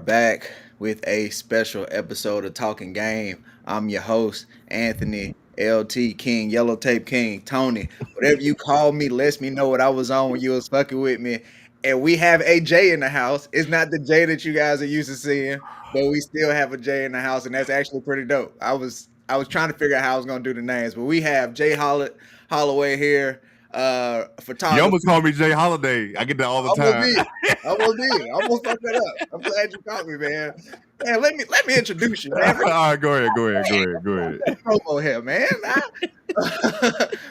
back with a special episode of Talking Game. I'm your host, Anthony LT King, Yellow Tape King, Tony. Whatever you call me, lets me know what I was on when you was fucking with me. And we have a J in the house. It's not the J that you guys are used to seeing, but we still have a J in the house, and that's actually pretty dope. I was trying to figure out how I was gonna do the names, but we have Holloway here, You photographer. almost called me Jay Holiday. I get that all the Almost time. did. Almost did. Almost fucked that up. I'm glad you caught me, man. Man, let me introduce you, man. All right, go ahead. Promo here, man.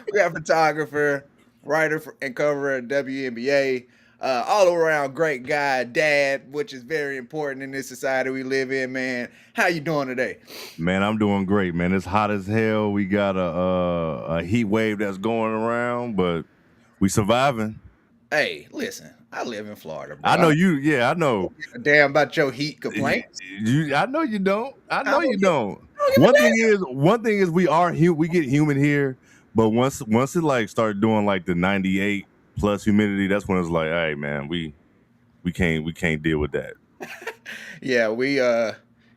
We got photographer, writer, and coverer of WNBA. All around great guy, dad, which is very important in this society we live in, man. How you doing today? Man, I'm doing great, man. It's hot as hell. We got a heat wave that's going around, but we surviving. Hey, listen, I live in Florida, bro. I know you. Yeah, I know. Damn about your heat complaints. I know you don't. I know you don't. I don't give a damn. One thing is, we get humid here, but once it like start doing like the 98 plus humidity, that's when it's like, hey man, we can't deal with that. Yeah, we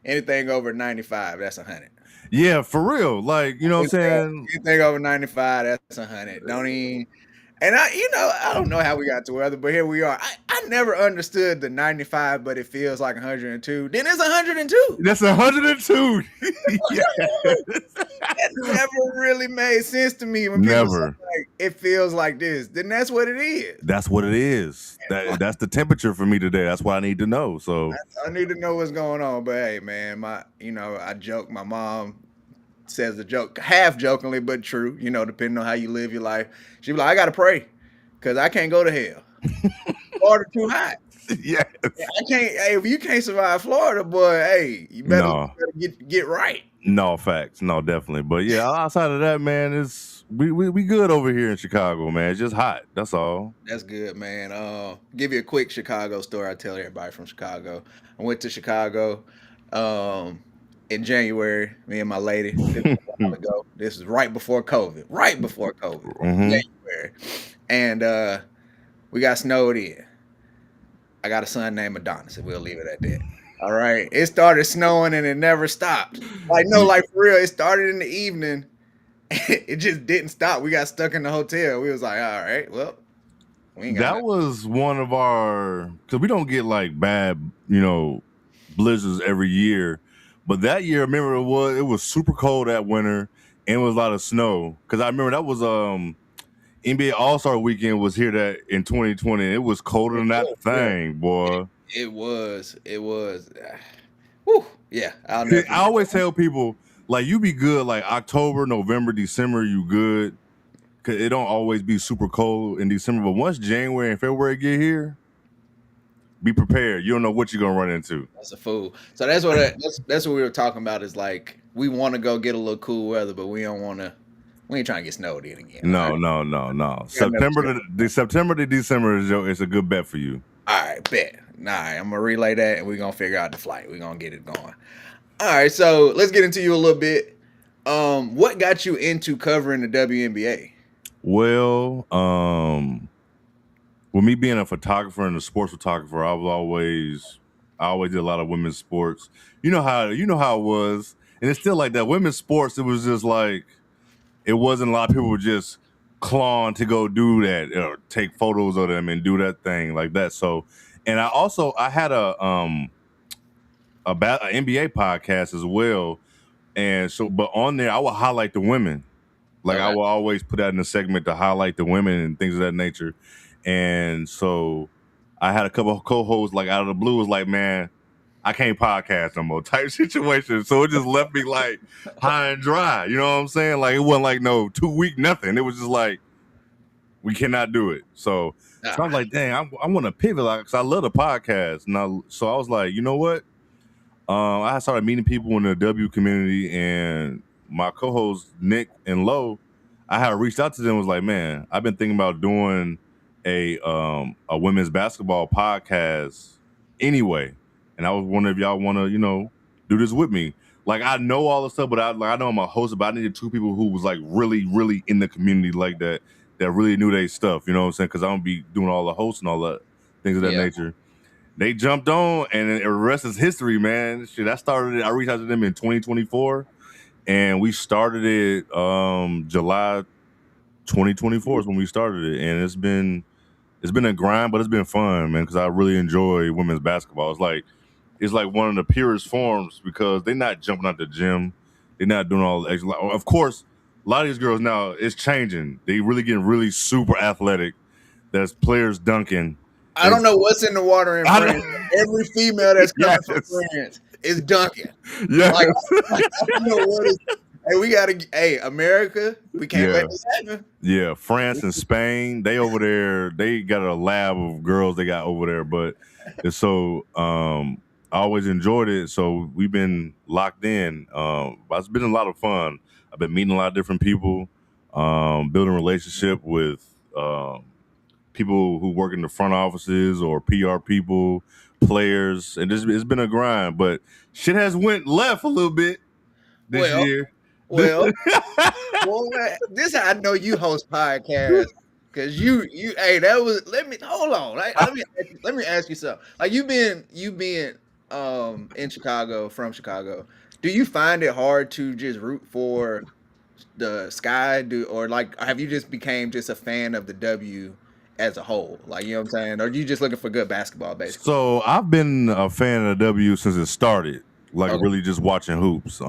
anything over 95, that's 100. Yeah, for real. Like, you know what I'm saying? Anything over 95, that's 100. Don't even. And I don't know how we got to weather, but here we are. I never understood the 95, but it feels like 102. Then it's 102. That's 102. Yeah. That never really made sense to me when people say like it feels like this. Then that's what it is. That's what it is. That's the temperature for me today. That's what I need to know. So I need to know what's going on. But hey, man, I joke. My mom says the joke half jokingly but true, depending on how you live your life. She be like, I gotta pray because I can't go to hell. Florida too hot. Yes. I can't. Hey, if you can't survive Florida, boy, hey, you better get right. No, facts. No, definitely. But yeah, outside of that, man, it's we good over here in Chicago, man. It's just hot. That's all. That's good, man. Give you a quick Chicago story. I tell everybody from Chicago. I went to Chicago in January, me and my lady. This was a while ago. This is right before COVID. January. And we got snowed in. I got a son named Adonis, and we'll leave it at that. All right. It started snowing and it never stopped. Like for real, it started in the evening. It just didn't stop. We got stuck in the hotel. We was like, all right, well, we ain't got that was one of our, because we don't get like bad, blizzards every year. But that year, I remember it was super cold that winter and it was a lot of snow. Because I remember that was NBA All-Star Weekend was here that in 2020. It was colder than that thing, boy. It was. Whew, yeah. I always tell people, like, you be good like October, November, December, you good. Because it don't always be super cold in December. But once January and February get here, be prepared. You don't know what you're gonna run into. That's a fool. So that's what we were talking about. Is like we want to go get a little cool weather, but we don't want to. We ain't trying to get snowed in again. No. September to December is a good bet for you. All right, bet. All right, I'm gonna relay that, and we're gonna figure out the flight. We're gonna get it going. All right, so let's get into you a little bit. What got you into covering the WNBA? Well, with me being a photographer and a sports photographer, I always did a lot of women's sports. You know how it was, and it's still like that. Women's sports, it was just like it wasn't a lot of people were just clawing to go do that or take photos of them and do that thing like that. So, and I had a NBA podcast as well, and so but on there I would highlight the women. Like I will always put that in a segment to highlight the women and things of that nature. And so I had a couple of co-hosts like out of the blue was like, man, I can't podcast no more type situation. So it just left me like high and dry. You know what I'm saying? Like it wasn't like no 2 week nothing. It was just like we cannot do it. So I was like, dang, I want to pivot because I love the podcast. So I was like, you know what? I started meeting people in the W community, and my co-hosts Nick and Lo, I had reached out to them. Was like, man, I've been thinking about doing a women's basketball podcast anyway, and I was wondering if y'all want to do this with me. Like I know all the stuff, but I know I'm a host, but I needed two people who was like really, really in the community like that really knew their stuff. You know what I'm saying? Because I don't be doing all the hosts and all that things of that nature. they jumped on, and the rest is history, man. Shit, I reached out to them in 2024, and we started it July 2024 is when we started it, and it's been a grind, but it's been fun, man, because I really enjoy women's basketball. It's like one of the purest forms because they're not jumping out the gym, they're not doing all the extra. Of course, a lot of these girls now it's changing. They really getting really super athletic. There's players dunking. I don't know what's in the water in France. Every female that's coming from France is dunking. Yeah, like I don't know what is. Hey, we gotta. Hey, America, we can't let this happen. Yeah, France and Spain, they over there, they got a lab of girls they got over there, but it's so I always enjoyed it. So we've been locked in. But it's been a lot of fun. I've been meeting a lot of different people, building relationship with people who work in the front offices or PR people, players, and it's been a grind. But shit has went left a little bit this year. Well, this how I know you host podcasts because you hey that was hold on let me ask you something. Like you being in Chicago, from Chicago, do you find it hard to just root for the Sky, or like have you just became just a fan of the W as a whole? Like, you know what I'm saying? Or are you just looking for good basketball basically? So I've been a fan of the W since it started, like Okay. really just watching hoops.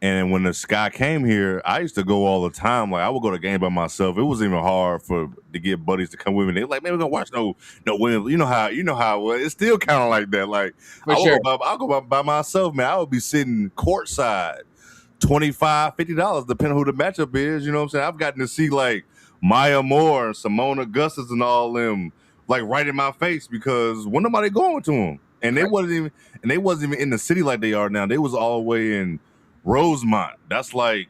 And when the Sky came here, I used to go all the time. Like I would go to game by myself. It wasn't even hard to get buddies to come with me. They were like, man, we're gonna watch no women. You know how it was. It's still kind of like that. Like I'll go by myself, man. I would be sitting courtside, $25, $50, depending on who the matchup is. You know what I'm saying? I've gotten to see like Maya Moore and Simone Augustus and all them like right in my face because when nobody going to them. And they wasn't even in the city like they are now. They was all the way in Rosemont. That's like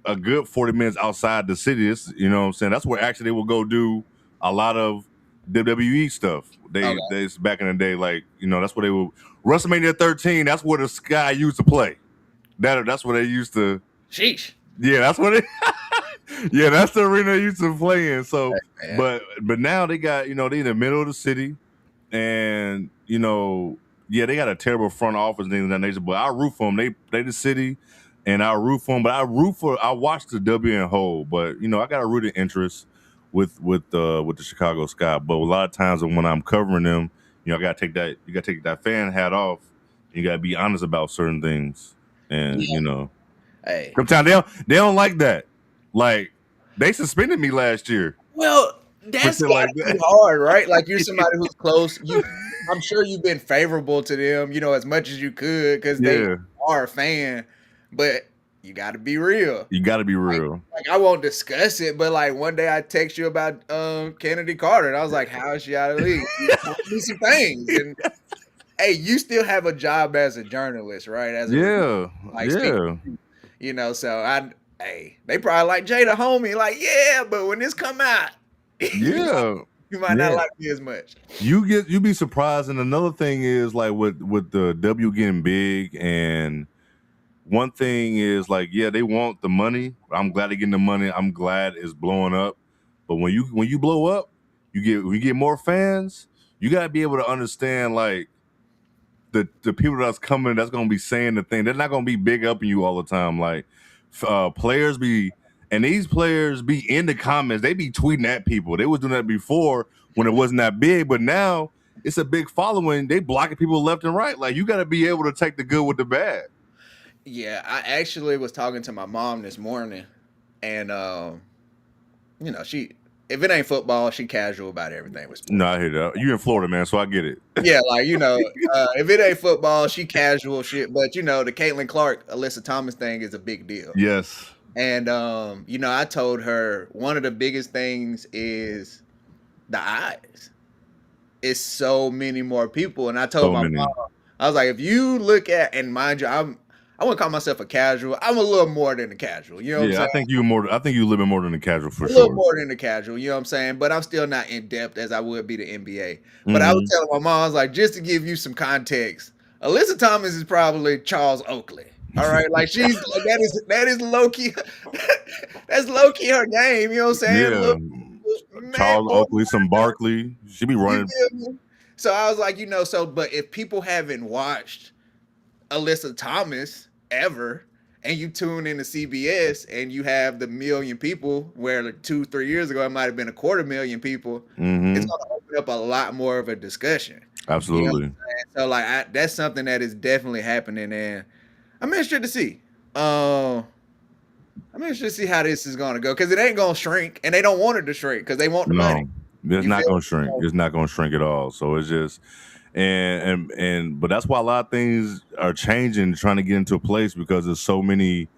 a good 40 minutes outside the city. You know what I'm saying? That's where actually they will go do a lot of WWE stuff. They back in the day, like, you know, that's where they will WrestleMania 13, that's where the Sky used to play. That's where they used to. Sheesh. Yeah, that's what it. Yeah, that's the arena they used to play in. So, but now they got, you know, they in the middle of the city, and you know, yeah, they got a terrible front office and things of that nature. But I root for them. They the city, and I root for them. But I watch the W and whole. But you know, I got a rooted interest with the Chicago Sky. But a lot of times when I'm covering them, you know, you gotta take that fan hat off. You gotta be honest about certain things, and you know, hey, sometimes they don't like that. Like they suspended me last year. Well, that's gotta be hard, right? Like you're somebody who's close. I'm sure you've been favorable to them, you know, as much as you could because they are a fan. But you got to be real. You got to be real. Like I won't discuss it, but like one day I text you about Kennedy Carter, and I was like, "How is she out of the league?" You told me some things, and hey, you still have a job as a journalist, right? As you know, so they probably like Jada homie, like but when this come out, you might not like me as much. You be surprised, and another thing is like with the W getting big, and one thing is like they want the money. I'm glad they're getting the money. I'm glad it's blowing up. But when you blow up, you get more fans. You gotta be able to understand like the people that's coming that's gonna be saying the thing. They're not gonna be big upping you all the time. Like players be. And these players be in the comments. They be tweeting at people. They was doing that before when it wasn't that big, but now it's a big following. They blocking people left and right. Like you got to be able to take the good with the bad. Yeah, I actually was talking to my mom this morning, and you know, if it ain't football, she casual about everything with sports. No, I hear that. You in Florida, man, so I get it. Yeah, like you know, if it ain't football, she casual shit. But you know, the Caitlin Clark, Alyssa Thomas thing is a big deal. Yes. And you know, I told her one of the biggest things is the eyes. It's so many more people, and I told my mom, I was like, if you look at, and mind you, I wouldn't call myself a casual. I'm a little more than a casual. You know what I'm saying? I think you a little bit more than a casual for sure. A little more than a casual. You know what I'm saying? But I'm still not in depth as I would be the NBA. But I was telling my mom, I was like, just to give you some context, Alyssa Thomas is probably Charles Oakley. All right, like she's like, that is low key. That's low key her game. You know what I'm saying? Yeah. Charles Oakley, some Barkley. She be running. So I was like, but if people haven't watched Alyssa Thomas ever, and you tune into CBS and you have the million people, where like 2-3 years ago it might have been 250,000 people, it's Mm-hmm. going to open up a lot more of a discussion. You know what Absolutely. I'm saying? So like that's something that is definitely happening, and I'm interested to see. Um, I'm interested to see how this is going to go, because it ain't going to shrink, and they don't want it to shrink because they want the money. No, it's You not feel gonna me? shrink. So, It's not gonna shrink at all. So it's just but that's why a lot of things are changing, trying to get into a place because there's so many.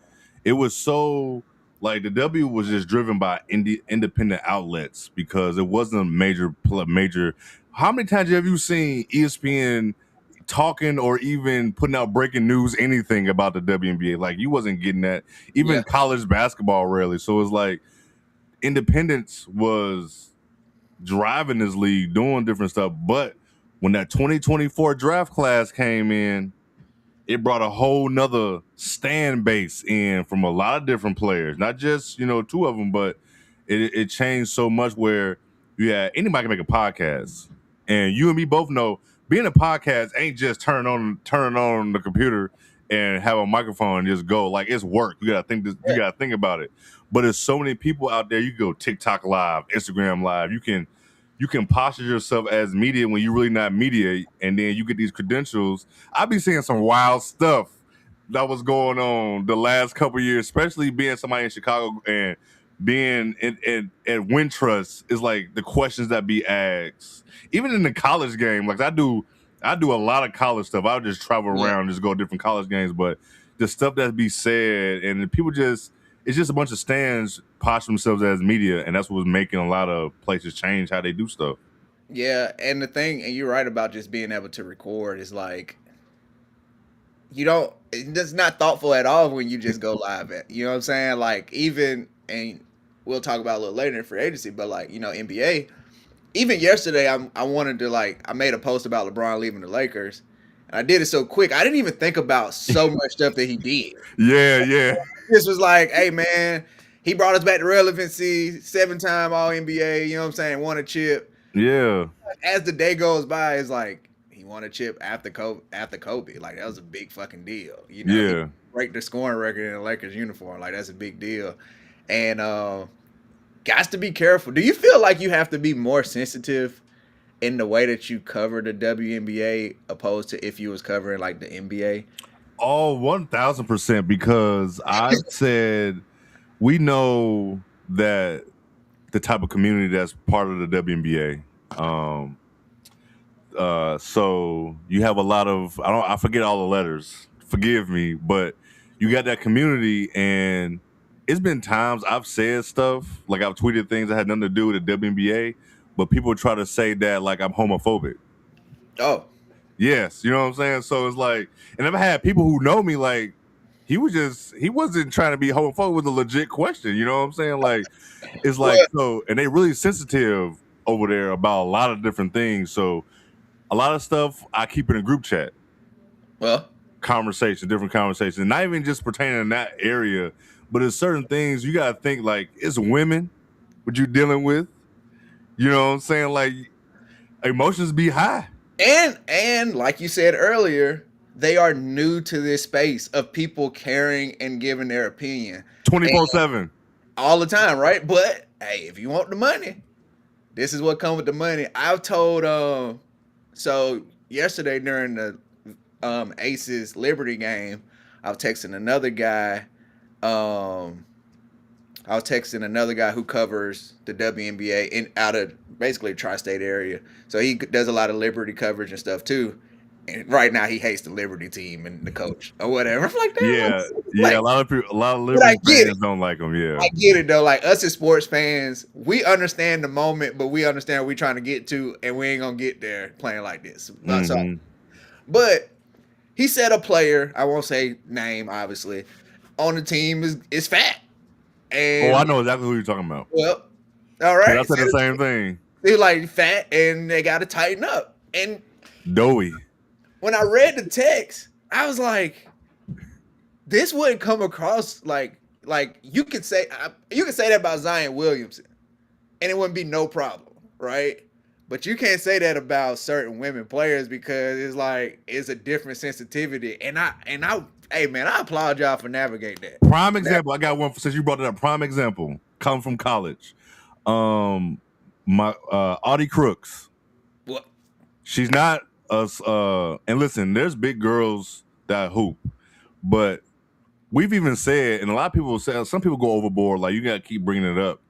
It was so like the W was just driven by independent outlets because it wasn't a major. How many times have you seen ESPN talking or even putting out breaking news, anything about the WNBA? Like you wasn't getting that. yeah, Even college basketball rarely. So it's like independence was driving this league, doing different stuff. But when that 2024 draft class came in, it brought a whole nother stand base in from a lot of different players, not just two of them, but it changed so much where anybody can make a podcast, and you and me both know being a podcast ain't just turn on the computer and have a microphone and just go. Like it's work. You gotta think this, you yeah, gotta think about it. But there's so many people out there. You can go TikTok live, Instagram live. You can posture yourself as media when you're really not media, and then you get these credentials. I be seeing some wild stuff that was going on the last couple of years, especially being somebody in Chicago and being at Wintrust is like the questions that be asked. Even in the college game, like I do a lot of college stuff. I'll just travel yeah. around, just go to different college games, but the stuff that be said and people just it's just a bunch of stands posture themselves as media, and that's what was making a lot of places change how they do stuff. Yeah, and the thing, and you're right about just being able to record, is like you don't. It's not thoughtful at all when you just go live at. You know what I'm saying? Like even, and we'll talk about it a little later in free agency, but like NBA. Even yesterday, I wanted to I made a post about LeBron leaving the Lakers, and I did it so quick. I didn't even think about so much stuff that he did. Yeah, yeah, This was like, hey man, he brought us back to relevancy. 7-time All NBA. You know what I'm saying? Won a chip. yeah, As the day goes by, it's like he won a chip after Kobe. After Kobe, like that was a big fucking deal. He yeah. break the scoring record in a Lakers uniform. Like that's a big deal. And got to be careful. Do you feel like you have to be more sensitive in the way that you cover the WNBA opposed to if you was covering like the NBA? Oh, 1,000%. Because I said we know that the type of community that's part of the WNBA. So you have a lot of I forget all the letters. Forgive me, but you got that community, and it's been times I've said stuff like I've tweeted things that had nothing to do with the WNBA, but people try to say that like I'm homophobic. Oh, Yes, you know what I'm saying. So it's like, and I've had people who know me like he wasn't trying to be homophobic with a legit question. You know what I'm saying? Like it's like well, so, and they really sensitive over there about a lot of different things. So a lot of stuff I keep in a group chat well, conversation, different conversations, not even just pertaining in that area, but there's certain things you gotta think like it's women what you dealing with. You know what I'm saying? Like emotions be high. and like you said earlier, they are new to this space of people caring and giving their opinion, and 24/7. all the time, right? But hey, if you want the money, this is what comes with the money. I've told so yesterday during the Aces Liberty game, I was texting another guy. Um I was texting another guy who covers the WNBA in out of basically tri-state area. So he does a lot of Liberty coverage and stuff too. And right now he hates the Liberty team and the coach or whatever. I'm like, damn, Yeah, yeah. like, A lot of people, a lot of but I Liberty get it. fans don't like them. Yeah. I get it though. Like us as sports fans, we understand the moment, but we understand what we're trying to get to, and we ain't gonna get there playing like this. So, Hmm. but he said a player, I won't say name, obviously, on the team is fat. Oh, I And know exactly who you're talking about. well, all Cause I right. said the same thing. They're like fat and they got to tighten up. And Doughy. when I read the text, I was like, this wouldn't come across like you could say that about Zion Williamson, and it wouldn't be no problem, right? But you can't say that about certain women players because it's like it's a different sensitivity. Hey man, I applaud y'all for navigating that. Prime example. I got one since you brought it up. Prime example. Come from college. My Audie Crooks. What? She's not us. And listen, there's big girls that hoop, but we've even said, and a lot of people say, some people go overboard. Like you got to keep bringing it up.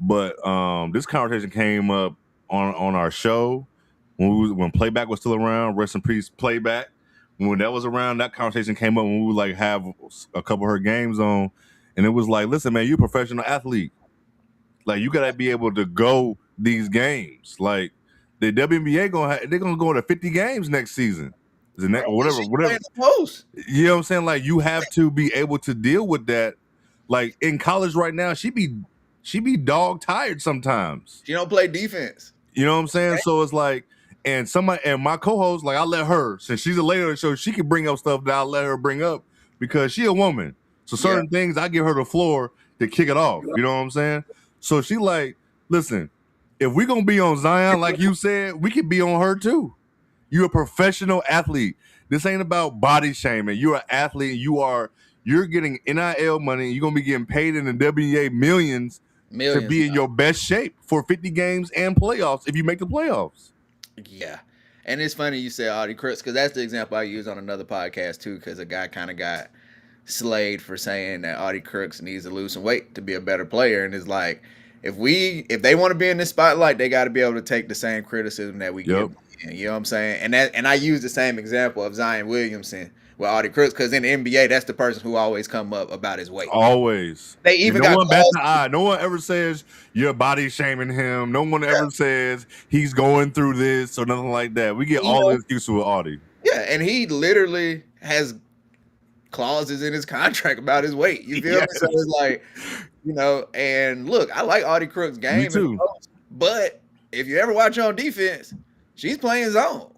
But this conversation came up on our show when Playback was still around. Rest in peace, Playback. When that was around, that conversation came up when we would like have a couple of her games on, and it was like, listen, man, you're a professional athlete. Like you gotta be able to go these games. Like the WNBA they're gonna go to 50 games next season. The next, Bro, whatever, she's whatever. playing the post. You know what I'm saying? Like you have to be able to deal with that. Like in college right now, she be dog tired sometimes. She don't play defense. You know what I'm saying? So it's like, and my co-host, like I let her, since she's a lady on the show, she can bring up stuff that I let her bring up because she a woman. So certain things I give her the floor to kick it off. You know what I'm saying? So she like, listen, if we gonna be on Zion, like you said, we could be on her too. You're a professional athlete. This ain't about body shaming. You're an athlete. You're getting NIL money. You're gonna be getting paid in the WNBA millions to be in your best shape for 50 games and playoffs if you make the playoffs. Yeah. And it's funny you say Audie Crooks because that's the example I use on another podcast too because a guy kind of got slayed for saying that Audie Crooks needs to lose some weight to be a better player. And it's like, if they want to be in this spotlight, they got to be able to take the same criticism that we give. You know what I'm saying? And I use the same example of Zion Williamson with Audie Crooks because in the NBA, that's the person who always come up about his weight. Always. They even no one bats the eye. No one ever says you're body shaming him. No one ever says he's going through this or nothing like that. We get all the excuses with Audie. Yeah, and he literally has clauses in his contract about his weight. You feel me? So it's like, and look, I like Audie Crooks' game. Me too. But if you ever watch her on defense, she's playing zone.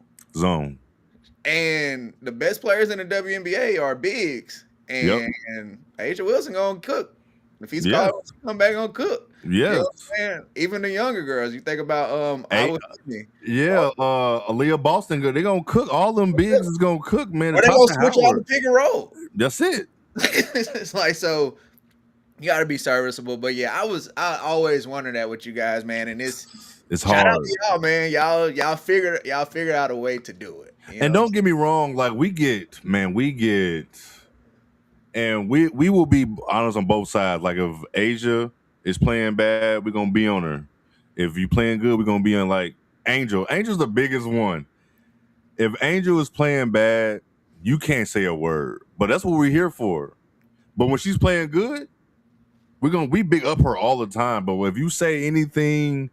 And the best players in the WNBA are bigs. And Asia Wilson gonna cook. If he's called to come back gonna cook. Yeah. You know what I'm saying? Even the younger girls. You think about Aaliyah Boston, they're gonna cook. All them bigs is gonna cook, man. Or they gonna switch out the pick and roll. That's it. It's like, so you gotta be serviceable. But yeah, I always wondered that with you guys, man. And it's hard. Shout out to y'all, man. Y'all figured out a way to do it. And don't get me wrong, like we get, and we will be honest on both sides. Like if Asia is playing bad, we're gonna be on her. If you playing good, we're gonna be on like Angel. Angel's the biggest one. If Angel is playing bad, you can't say a word. But that's what we're here for. But when she's playing good, we big up her all the time. But if you say anything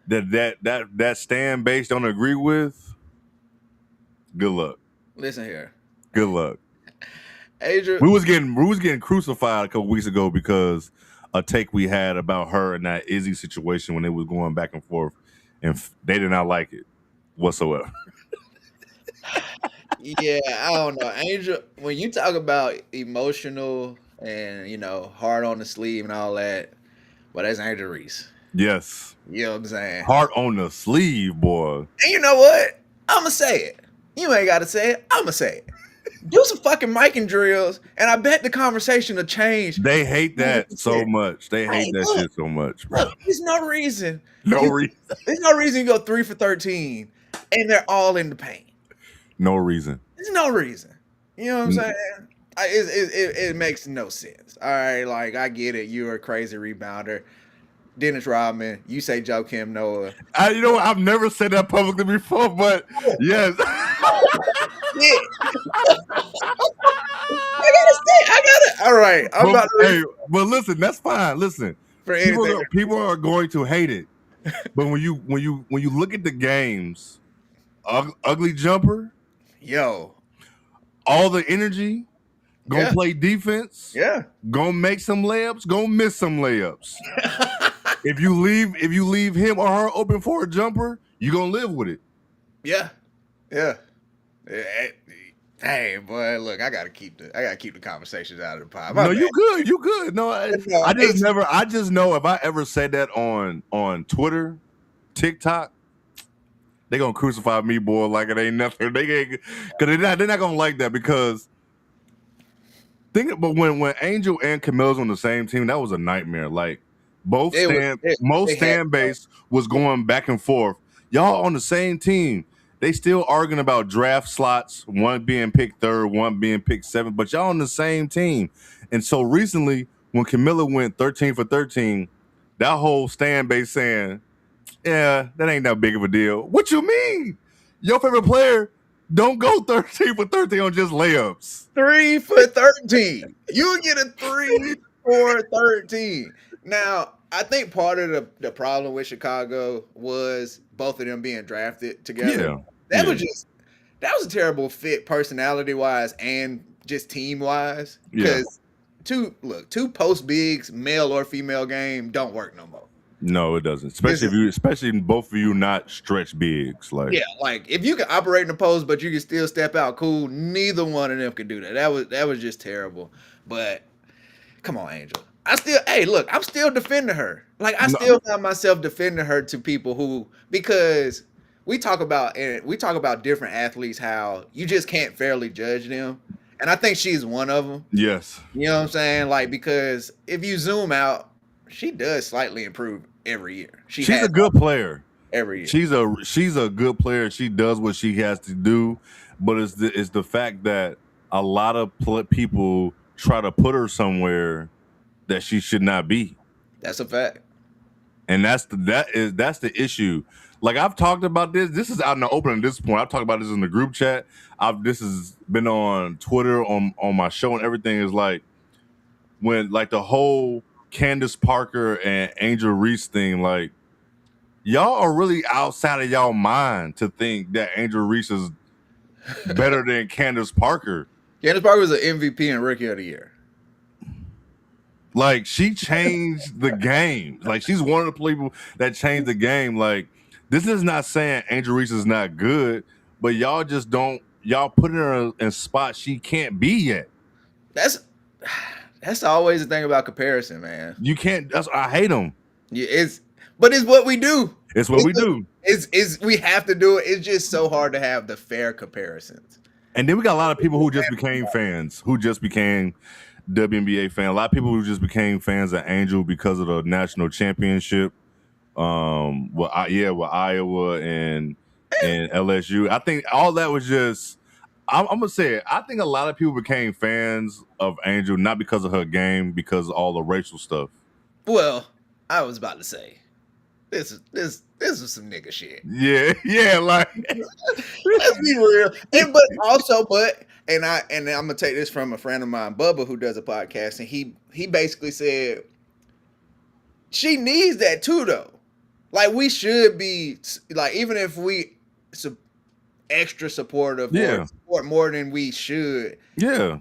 that stand base don't agree with, good luck. Listen here. Good luck. Adrian, we was getting crucified a couple weeks ago because a take we had about her and that Izzy situation when they was going back and forth, and they did not like it whatsoever. Yeah, I don't know, Angel. When you talk about emotional and hard on the sleeve and all that, well, that's Angel Reese. Yes. You know what I'm saying? Heart on the sleeve, boy. And you know what? I'ma say it. You ain't gotta say it. I'ma say it. Do some fucking mic and drills, and I bet the conversation will change. They hate that so much. They hate that shit so much, bro. Look, there's no reason. There's no reason you go 3 for 13, and they're all in the paint. No reason. There's no reason. You know what I'm saying? It makes no sense. All right, like I get it. You're a crazy rebounder. Dennis Rodman, you say Joakim Noah. I've never said that publicly before, but yes. I got it. All right. But listen, that's fine. Listen, people are going to hate it, but when you look at the games, ugly jumper, all the energy, gonna play defense, gonna make some layups, gonna miss some layups. If you leave him or her open for a jumper, you're gonna live with it. Yeah. Hey, boy, look, I gotta keep the conversations out of the pod. No, you good. No, I just know if I ever said that on Twitter, TikTok, They gonna crucify me, boy, like it ain't nothing. They ain't, cause they're not gonna like that because but when Angel and Camilla's on the same team, that was a nightmare. Like most they had stand base was going back and forth. Y'all on the same team. They still arguing about draft slots, one being picked third, one being picked seventh, but y'all on the same team. And so recently, when Camilla went 13 for 13, that whole stand base saying, yeah, that ain't that big of a deal. What you mean? Your favorite player don't go 13 for 13 on just layups. 3 for 13. You get a 3 for 13. Now, I think part of the problem with Chicago was both of them being drafted together. Yeah. That Yeah. was just that was a terrible fit personality wise and just team wise. Yeah. Because two post bigs, male or female game, don't work no more. No, it doesn't. Especially both of you not stretch bigs. Like Yeah, like if you can operate in the post, but you can still step out cool, neither one of them can do that. That was just terrible. But come on, Angel. I'm still defending her. Like I No. still find myself defending her to people who because we talk about different athletes how you just can't fairly judge them. And I think she's one of them. Yes. You know what I'm saying? Like because if you zoom out, she does slightly improve every year. She's a good player. Every year. She's a good player. She does what she has to do, but it's the fact that a lot of people try to put her somewhere that she should not be. That's a fact. And that's the issue. Like I've talked about this. This is out in the open at this point. I've talked about this in the group chat. This has been on Twitter on my show and everything. Is like when like the whole Candace Parker and Angel Reese thing. Like y'all are really outside of y'all mind to think that Angel Reese is better than Candace Parker. Candace Parker was an MVP and Rookie of the Year. Like she changed the game. Like she's one of the people that changed the game. Like this is not saying Angel Reese is not good, but y'all just don't. Y'all putting her in spots she can't be yet. That's always the thing about comparison, man. You can't. I hate them. Yeah, it's what we do. It's what we do. It's we have to do it. It's just so hard to have the fair comparisons. And then we got a lot of people who just became fans, who just became WNBA fans. A lot of people who just became fans of Angel because of the national championship. With Iowa and LSU. I think all that was just. I'm gonna say it. I think a lot of people became fans of Angel not because of her game, because of all the racial stuff. Well, I was about to say, this is some nigga shit. Yeah, like let's be real. And I'm gonna take this from a friend of mine, Bubba, who does a podcast, and he basically said she needs that too, though. Like we should be like even if we extra supportive or support more than we should. Yeah.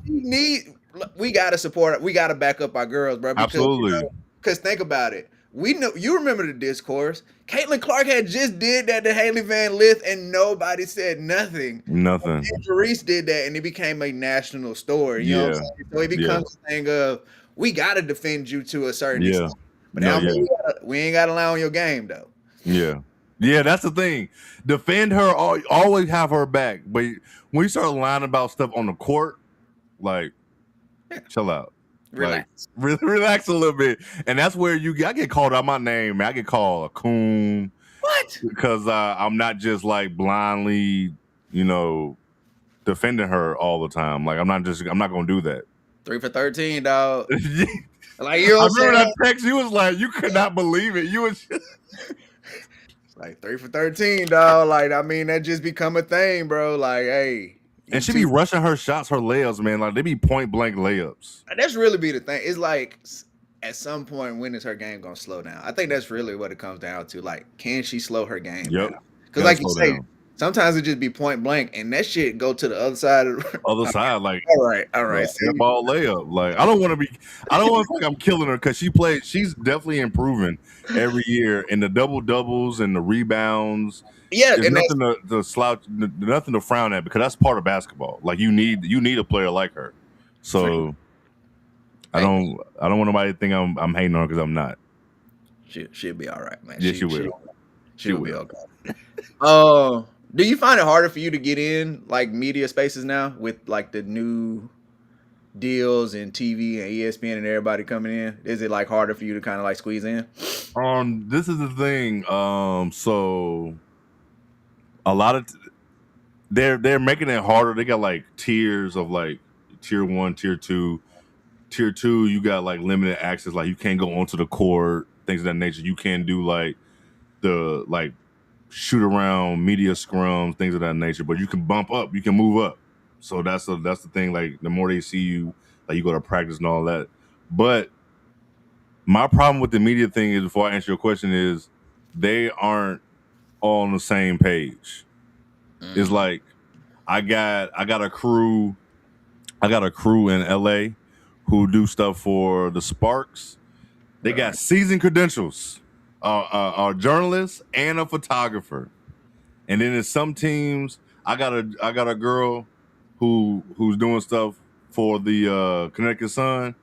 We gotta support, we gotta back up our girls, bro. Because, absolutely. Because think about it. We know you remember the discourse. Caitlin Clark had just did that to Haley Van Lith and nobody said nothing. Nothing. And Reese did that and it became a national story. You know what I'm saying? So it becomes a thing of we gotta defend you to a certain extent. But we ain't gotta lie on your game though. Yeah, that's the thing. Defend her, always have her back. But when you start lying about stuff on the court, like, chill out. Relax. Like, relax a little bit. And that's where I get called out my name, man. I get called a coon. What? Because I'm not just like blindly, defending her all the time. Like, I'm not going to do that. 3 for 13, dog. Like, you know what I remember that text. You was like, you could not believe it. You was just... Like 3 for 13, dog. Like, I mean, that just become a thing, bro. Like, hey. And she be rushing her shots, her layups, man. Like, they be point blank layups. That's really be the thing. It's like, at some point, when is her game going to slow down? I think that's really what it comes down to. Like, can she slow her game down? Because like you say, sometimes it just be point blank, and that shit go to the other side. Like, all right. Ball layup. Like, I don't want to think I'm killing her because she's definitely improving every year in the double doubles and the rebounds. Yeah, there's nothing to slouch, nothing to frown at because that's part of basketball. Like you need a player like her. So I don't want nobody to think I'm hating on her because I'm not. She'll be all right, man. Yeah, she will. She'll be okay. Do you find it harder for you to get in like media spaces now with like the new deals and TV and ESPN and everybody coming in? Is it like harder for you to kind of like squeeze in? This is the thing. So a lot of they're making it harder. They got like tiers of like tier one, tier two. Tier two, you got like limited access, like you can't go onto the court, things of that nature. You can't do like the like shoot around media scrums, things of that nature. But you can bump up, you can move up. So that's the thing. Like the more they see you, like you go to practice and all that. But my problem with the media thing is, before I answer your question, is they aren't all on the same page. It's Mm, like I got a crew. I got a crew in LA who do stuff for the Sparks. They got right. season credentials, a journalist and a photographer. And then in some teams, I got a girl who's doing stuff for the Connecticut Sun.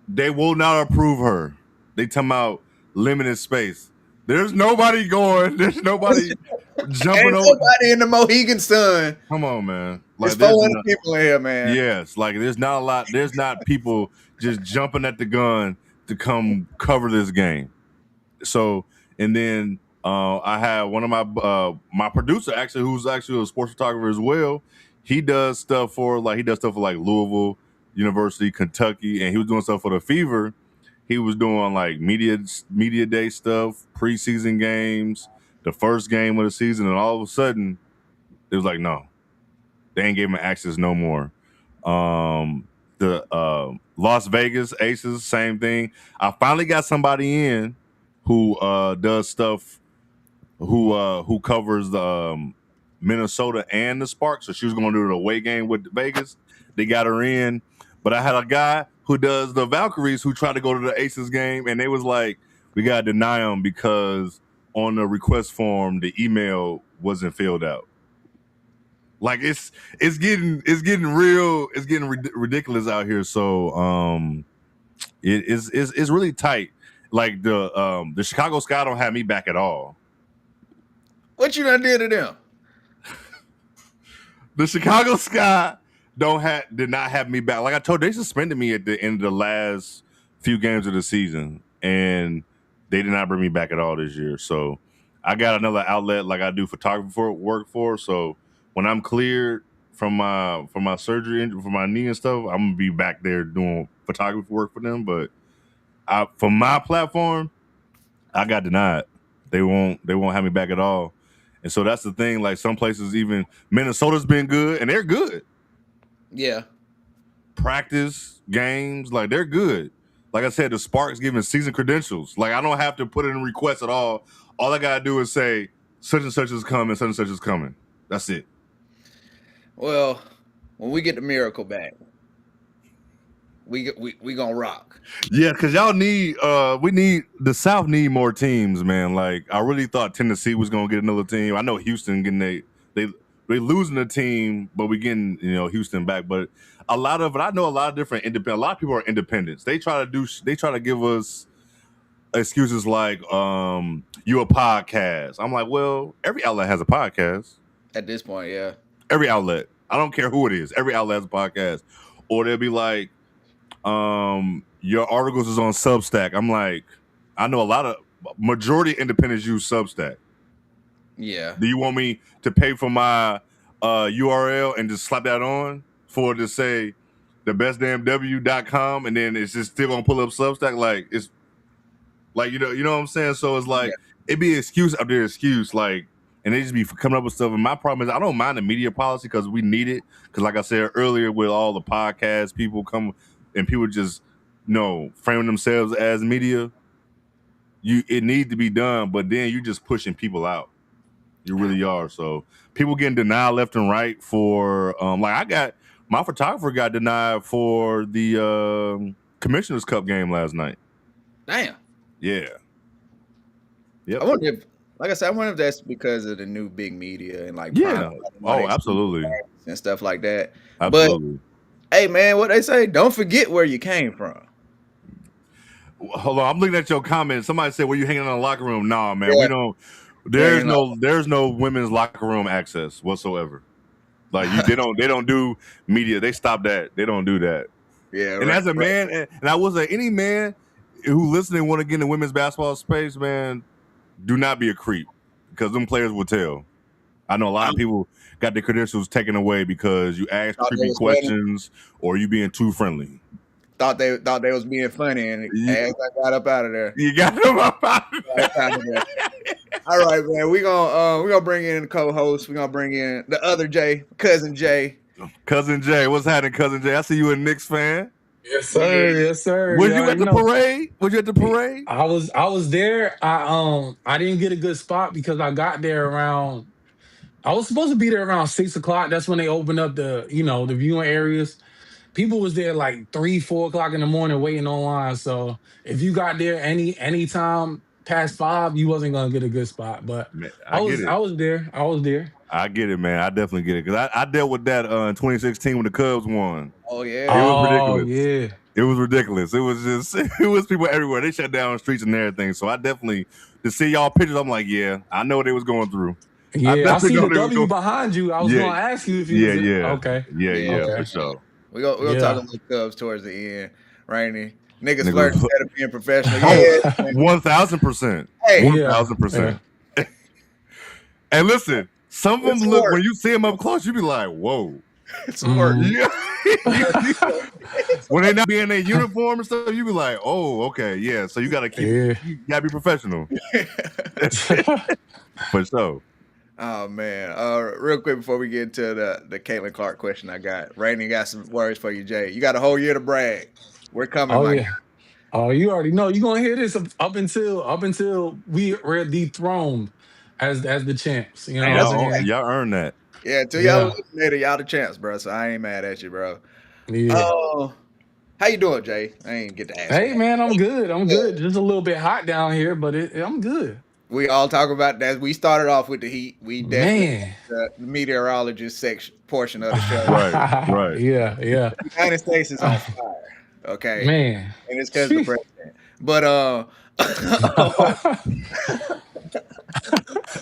They will not approve her. They talking about limited space. There's nobody going. There's nobody jumping Ain't over. nobody in the Mohegan Sun. Come on, man. It's Like there's 400 not. people in here, man. Yes, like there's not a lot. There's not people just jumping at the gun to come cover this game. So, and then I have one of my producer, actually, who's actually a sports photographer as well. He does stuff for like Louisville University, Kentucky, and he was doing stuff for the Fever. He was doing like media day stuff, preseason games, the first game of the season, and all of a sudden it was like, no, they ain't giving him access no more. The Las Vegas Aces, same thing. I finally got somebody in who does stuff, who covers the Minnesota and the Sparks. So she was going to do the away game with Vegas. They got her in, but I had a guy who does the Valkyries who tried to go to the Aces game, and they was like, we gotta deny him because on the request form the email wasn't filled out. Like it's getting ridiculous out here. So it's really tight. Like the Chicago Sky don't have me back at all. What you done did to them? The Chicago Sky did not have me back. Like I told you, they suspended me at the end of the last few games of the season, and they did not bring me back at all this year. So I got another outlet like I do photographer work for. So when I'm cleared from my surgery and for my knee and stuff, I'm gonna be back there doing photography work for them. But for my platform, I got denied. They won't have me back at all. And so that's the thing. Like some places, even Minnesota's been good, and they're good. Yeah. Practice games, like they're good. Like I said, the Sparks giving season credentials. Like I don't have to put in a request at all. All I gotta do is say such and such is coming, such and such is coming. That's it. Well, when we get the miracle back, we gonna rock. Yeah, because y'all need we need the South need more teams, man. Like I really thought Tennessee was gonna get another team. I know Houston getting they they losing a team, but we getting Houston back. But a lot of it, I know a lot of different independent. A lot of people are independents. They try to give us excuses like you a podcast. I'm like, well, every outlet has a podcast. At this point, yeah. Every outlet. I don't care who it is. Every outlet has a podcast. Or they'll be like, your articles is on Substack. I'm like, I know a lot of majority independents use Substack. Yeah. Do you want me to pay for my URL and just slap that on for it to say thebestdamnw.com and then it's just still gonna pull up Substack? Like it's like you know what I'm saying? So it's like Yeah. it be excuse after excuse, like, and they just be coming up with stuff. And my problem is I don't mind the media policy because we need it. Because like I said earlier, with all the podcasts, people come and people just framing themselves as media. It need to be done, but then you just pushing people out. You really are. So people getting denied left and right for like I got my photographer got denied for the Commissioner's Cup game last night. Damn. Yeah. Yep. I wonder if, like I said, I wonder if that's because of the new big media and like Yeah. Oh, money absolutely. and stuff like that. But Absolutely. hey, man, what they say? Don't forget where you came from. Hold on, I'm looking at your comment. Somebody said, "Were you hanging in the locker room?" Nah, man, Yeah. we don't. There ain't there's no women's locker room access whatsoever. Like they don't do media. They stop that. They don't do that. yeah, And right, as a right. man, and I will say, any man who listening want to get in the women's basketball space, man, do not be a creep because them players will tell. I know a lot I of people got their credentials taken away because you ask thought they creepy was funny. questions or you being too friendly. Thought they was being funny, and You, as I got up out of there, you got them up out of got up out of there. All right, man. We gonna bring in the co-host. We gonna bring in the other Jay, cousin Jay. Cousin Jay. What's happening, Cousin Jay? I see you a Knicks fan. Yes, Yeah, sir. Yes, sir. Was You you at already the know. parade? Was you at the parade? I was there. I didn't get a good spot because I got there around. I was supposed to be there around 6 o'clock. That's when they opened up the viewing areas. People was there like 3, 4 o'clock in the morning waiting online. So if you got there any time past 5, you wasn't gonna get a good spot. But Man, I I get was it. I was there. I was there. I get it, man. I definitely get it because I dealt with that in 2016 when the Cubs won. oh It yeah. was Oh ridiculous. yeah. It was ridiculous. It was just it was people everywhere. They shut down the streets and everything. So I definitely to see y'all pictures. I'm like, yeah, I know what they was going through. I Yeah. I definitely see know the what they was W going. behind you. I was Yeah, gonna ask you if you yeah, was yeah, okay. Yeah, for Okay. sure. we gonna talk Yeah. about the Cubs towards the end, Rainy. Niggas flirt Niggas. instead of being professional. Oh, Yeah, man. 1,000%. Hey, Yeah. Yeah. 1,000%. And listen, some of it's them look work. when you see them up close, you be like, whoa. It's work. Mhm. Yeah. When they not be in their uniform and stuff, you be like, oh, okay, yeah. So you gotta keep it. Yeah. You gotta be professional for sure. Oh man. Real quick before we get into the Caitlin Clark question I got. Rainy got some words for you, Jay. You got a whole year to brag. We're coming, Oh my guy. yeah. Oh, you already know. You're gonna hear this up until we're dethroned as the champs. You know Hey, what I'm That's a saying? y'all earn that. yeah, until y'all Yeah. eliminated, y'all the champs, bro. So I ain't mad at you, bro. Yeah. Oh, how you doing, Jay? I ain't get to ask you Hey that. man, I'm good. I'm Yeah. good. Just a little bit hot down here, but I'm good. We all talk about that. We started off with the heat. We definitely Man. the meteorologist section portion of the show. Right, right. Yeah, yeah. The United States is on fire. Okay, Man. and it's because the Sheesh. president. But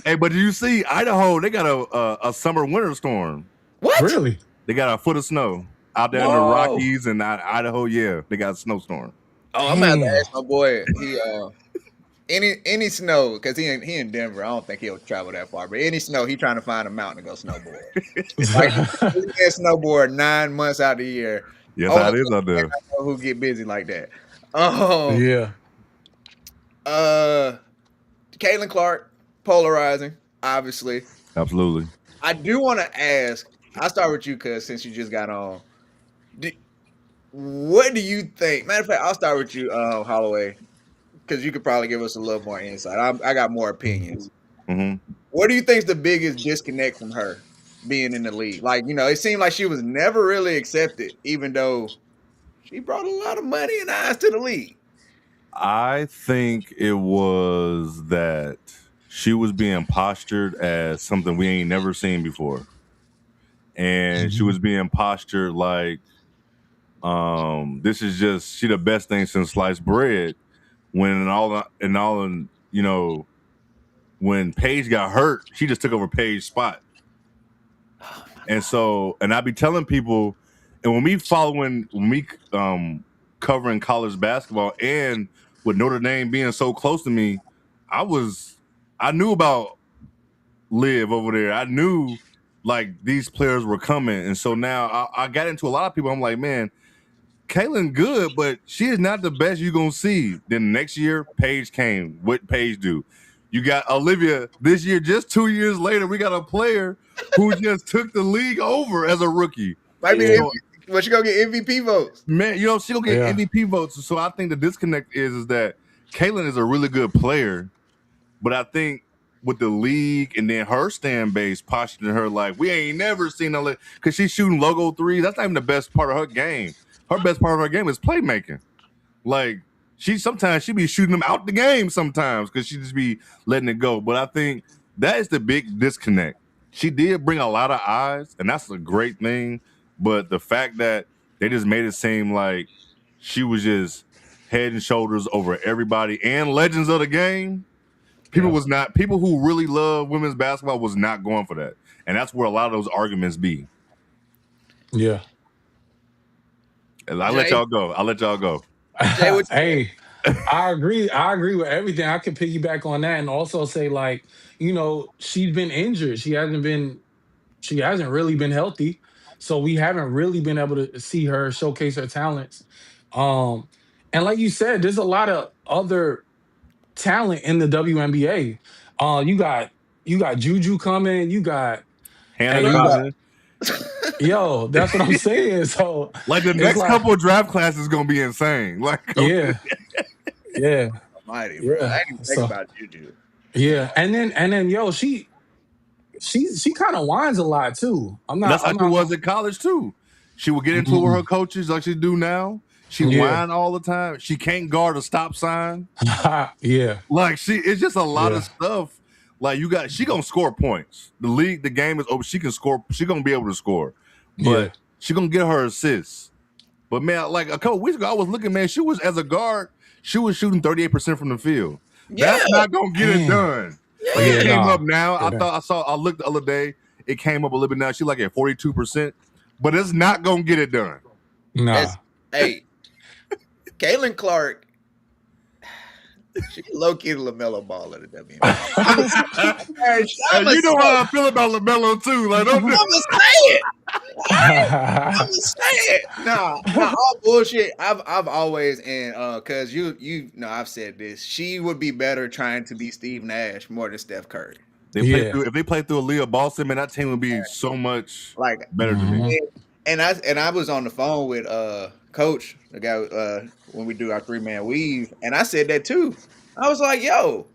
Hey, but did you see Idaho? They got a summer winter storm. what? Really? They got a foot of snow out there in the Whoa. Rockies and Idaho. Yeah, they got a snowstorm. Oh, I'm about to Damn. ask my boy. He any snow because he in Denver. I don't think he'll travel that far. But any snow, he trying to find a mountain to go snowboard. Like he can snowboard 9 months out of the year. Yes, how Only it is out there. I know who get busy like that. Um, Yeah. uh, Caitlin Clark, polarizing, obviously. Absolutely. I do want to ask. I'll start with you, cuz since you just got on. Do, what do you think? Matter of fact, I'll start with you, Holloway, because you could probably give us a little more insight. I got more opinions. Hmm. What do you think is the biggest disconnect from her being in the league? Like, it seemed like she was never really accepted, even though she brought a lot of money and eyes to the league. I think it was that she was being postured as something we ain't never seen before. And she was being postured like this is just she the best thing since sliced bread. When when Paige got hurt, she just took over Paige's spot. And so, and I be telling people, and when we covering college basketball, and with Notre Dame being so close to me, I knew about Liv over there. I knew like these players were coming, and so now I got into a lot of people. I'm like, man, Kaylin good, but she is not the best you're gonna see. Then next year, Paige came. What Paige do? You got Olivia this year. Just 2 years later, we got a player who just took the league over as a rookie. Might be, Yeah. but she gonna get MVP votes. Man, she gonna get Yeah. MVP votes. So I think the disconnect is that Kaylin is a really good player, but I think with the league and then her stand base posturing her like we ain't never seen her because she's shooting logo threes. That's not even the best part of her game. Her best part of her game is playmaking. Like sometimes she be shooting them out the game sometimes because she just be letting it go. But I think that is the big disconnect. She did bring a lot of eyes, and that's a great thing. But the fact that they just made it seem like she was just head and shoulders over everybody and legends of the game, People was not people who really love women's basketball was not going for that, and that's where a lot of those arguments be. Yeah. And I'll let y'all go. Jay, what you Hey, I agree. I agree with everything. I can piggyback on that and also say, like, she's been injured. She hasn't really been healthy. So we haven't really been able to see her showcase her talents. Um, and like you said, there's a lot of other talent in the WNBA. You got Juju coming. Hannah Hey, you got Cotton. yo. That's what I'm saying. So Like the it's next like, couple of draft classes is gonna be insane. Like yeah, yeah, almighty, bro? I yeah. didn't even think So about Juju. yeah, and then yo, she kind of whines a lot too. I'm that's not. how I'm she not. was in college too. She would get into it with her Mm, coaches like she do now. She yeah, whine all the time. She can't guard a stop sign. yeah, Like it's just a lot of yeah, stuff. Like she gonna score points. The game is over. She can score. She gonna be able to score, yeah, but she gonna get her assists. But man, like a couple weeks ago, I was looking, man. She was as a guard, she was shooting 38% from the field. Yeah, That's not gonna get it man, done. Like it yeah, yeah. came up nah, now. yeah, I looked the other day. It came up a little bit now. She's like at 42%, but it's not gonna get it done. As nah. hey, Caitlin Clark, she low key the LaMelo Ball of the WNBA. I'm gonna Hey, I'm you know say, how I feel about LaMelo too. Like, I'm don't. gonna say it. I'm gonna say it. Nah, all bullshit. I've always cause you know I've said this. She would be better trying to be Steve Nash more than Steph Curry. They play Yeah. through. If they play through Aaliyah Boston, man, that team would be so much Like better to me. Mhm. and I was on the phone with coach, the guy when we do our 3-man weave, and I said that too. I was like, yo,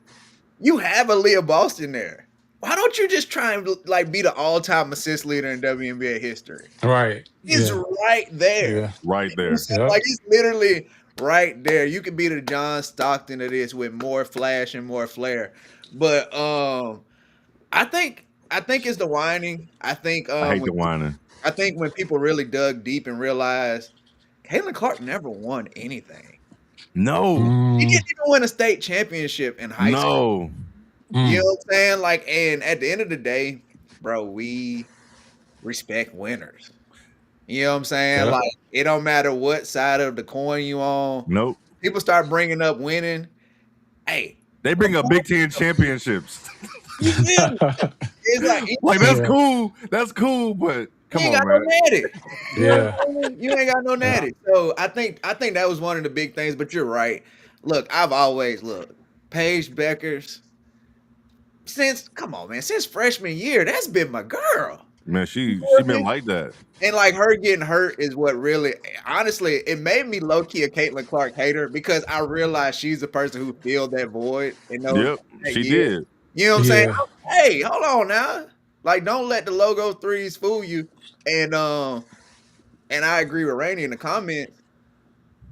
you have Aaliyah Boston there. Why don't you just try and like be the all-time assist leader in WNBA history? Right. He's Yeah. right there. Yeah. Right You know what I'm there. saying? Yep. Like he's literally right there. You could be the John Stockton of this with more flash and more flair. But I think it's the whining. I hate the whining. I think when people really dug deep and realized Caitlin Clark never won anything. No, He Mm, didn't even win a state championship in high school. no. You know mm. what I'm saying? Like, and at the end of the day, bro, we respect winners. You know what I'm saying? Yep. Like, it don't matter what side of the coin you on. Nope. People start bringing up winning. Hey, They bring up Big Ten championships. you feel me? It's like Like that's Yeah. cool. That's cool, but you come ain't on, got no man. natty. You know Yeah. what I'm saying? You ain't got no Yeah. natty. So I think that was one of the big things. But you're right. Look, I've always Paige Beckers since come on, man, since freshman year, that's been my girl. Man, You she feel been me? like that. And like her getting hurt is what really, honestly, it made me low key a Caitlin Clark hater because I realized she's the person who filled that void in those Yep, that she year. did. You know what I'm saying? Yeah. Hey, hold on now. Like, don't let the logo threes fool you. And I agree with Rainey in the comments.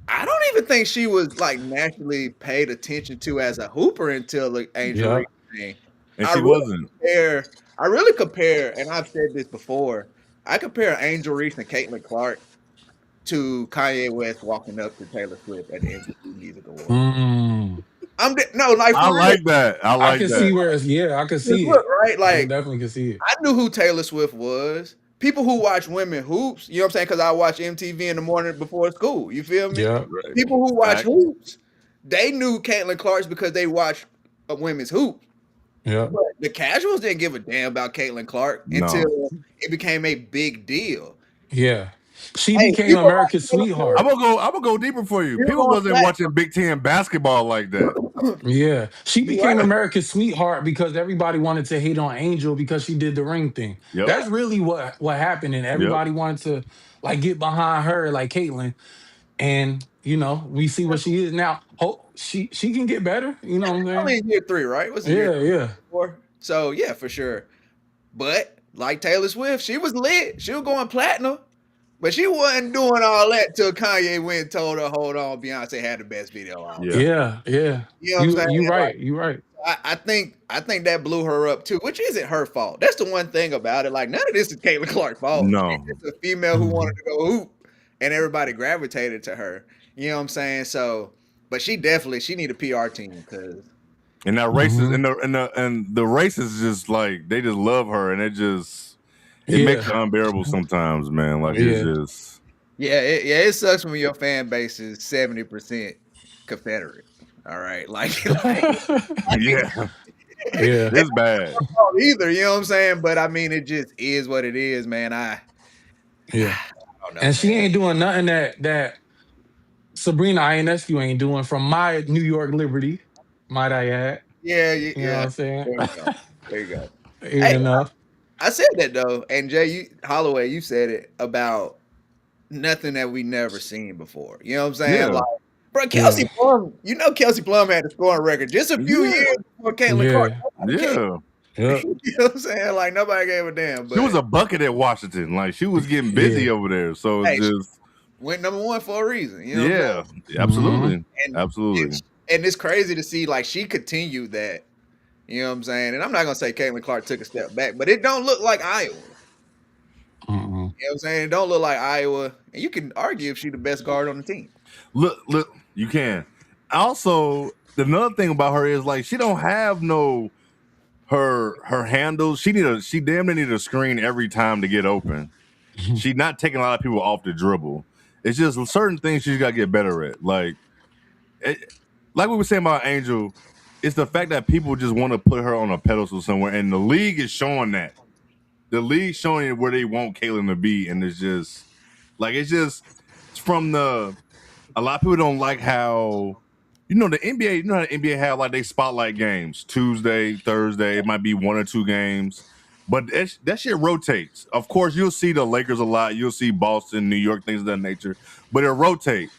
I don't even think she was like naturally paid attention to as a hooper until the Angel Reese Yep. thing. And I she really wasn't. I really compare, and I've said this before. I compare Angel Reese and Caitlin Clark to Kanye West walking up to Taylor Swift at the MTV Music Awards. Mm. No, like I for real. like that. I I like can see that. where it's, yeah, I can Just see look, it. right? I Like definitely can see it. I knew who Taylor Swift was. People who watch women hoops, you know what I'm saying? Because I watch MTV in the morning before school. You feel me? Yep. Right. People who watch Fact. hoops, they knew Caitlin Clark's because they watched a women's hoop. Yep. But the casuals didn't give a damn about Caitlin Clark No. until it became a big deal. Yeah. She Hey, became people America's like I'm sweetheart. gonna go deeper for you. Taylor People on wasn't watching Big Ten basketball like that. Yeah. She You became right. America's sweetheart because everybody wanted to hate on Angel because she did the ring thing. Yep. That's really what happened. And Yep. everybody wanted to like get behind her, like Caitlyn. And we see what she is now. She can get better. You know what I'm saying? Only in year 3, right? What's it year Yeah, yeah. 4? So yeah, for sure. But like Taylor Swift, she was lit. She was going platinum. But she wasn't doing all that till Kanye went and told her, hold on, Beyonce had the best video out. Yeah. Yeah, yeah. You know what I'm You saying? you Like right. You right. I think that blew her up too, which isn't her fault. That's the one thing about it. Like none of this is Caitlin Clark's fault. No. It's just a female who wanted Mhm. to go hoop, and everybody gravitated to her. You know what I'm saying? So, but she need a PR team because And that racist Hmm. and the racists just like they just love her, and it makes it Yeah. unbearable sometimes, man. Like it's Yeah. just Yeah, it sucks when your fan base is 70% Confederate. All right, like yeah, Yeah. it's bad. either, you know what I'm saying? But I mean, it just is what it is, man. Yeah. I don't know, And she man. ain't doing nothing that Sabrina Ionescu ain't doing from my New York Liberty, might I add. Yeah, You know what yeah. I'm saying? There you go. There you go. Hey, You know. I said that though, and Jay, Holloway, you said it about nothing that we never seen before. You know what I'm saying? Yeah, Like, bro, Yeah. Kelsey Plum, Kelsey Plum had the scoring record just a few yeah, years before Caitlin Clark. Yeah. Nobody cared. yeah. Yep. You know what I'm saying? Like nobody gave a damn. She was But a bucket at Washington. Like she was getting Yeah. busy over there. So it's hey, she just went number one for a reason. You know what I'm saying? yeah, Hmm. absolutely, And absolutely. and it's crazy to see like she continued that. You know what I'm saying? And I'm not gonna say Caitlin Clark took a step back, but it don't look like Iowa. Hmm. You know what I'm saying? It don't look like Iowa. And you can argue if she's the best guard on the team. Look, you can. Also, another thing about her is like she don't have no her handles. She damn near need a screen every time to get open. She's not taking a lot of people off the dribble. It's just certain things she's got to get better at. It, like we were saying about Angel, it's the fact that people just want to put her on a pedestal somewhere, and the league is showing that. The league showing where they want Kaylin to be, and it's from the a lot of people don't like how the NBA. You know how the NBA have like they spotlight games Tuesday, Thursday. It might be one or two games, but that shit rotates. Of course, you'll see the Lakers a lot. You'll see Boston, New York, things of that nature. But it rotates.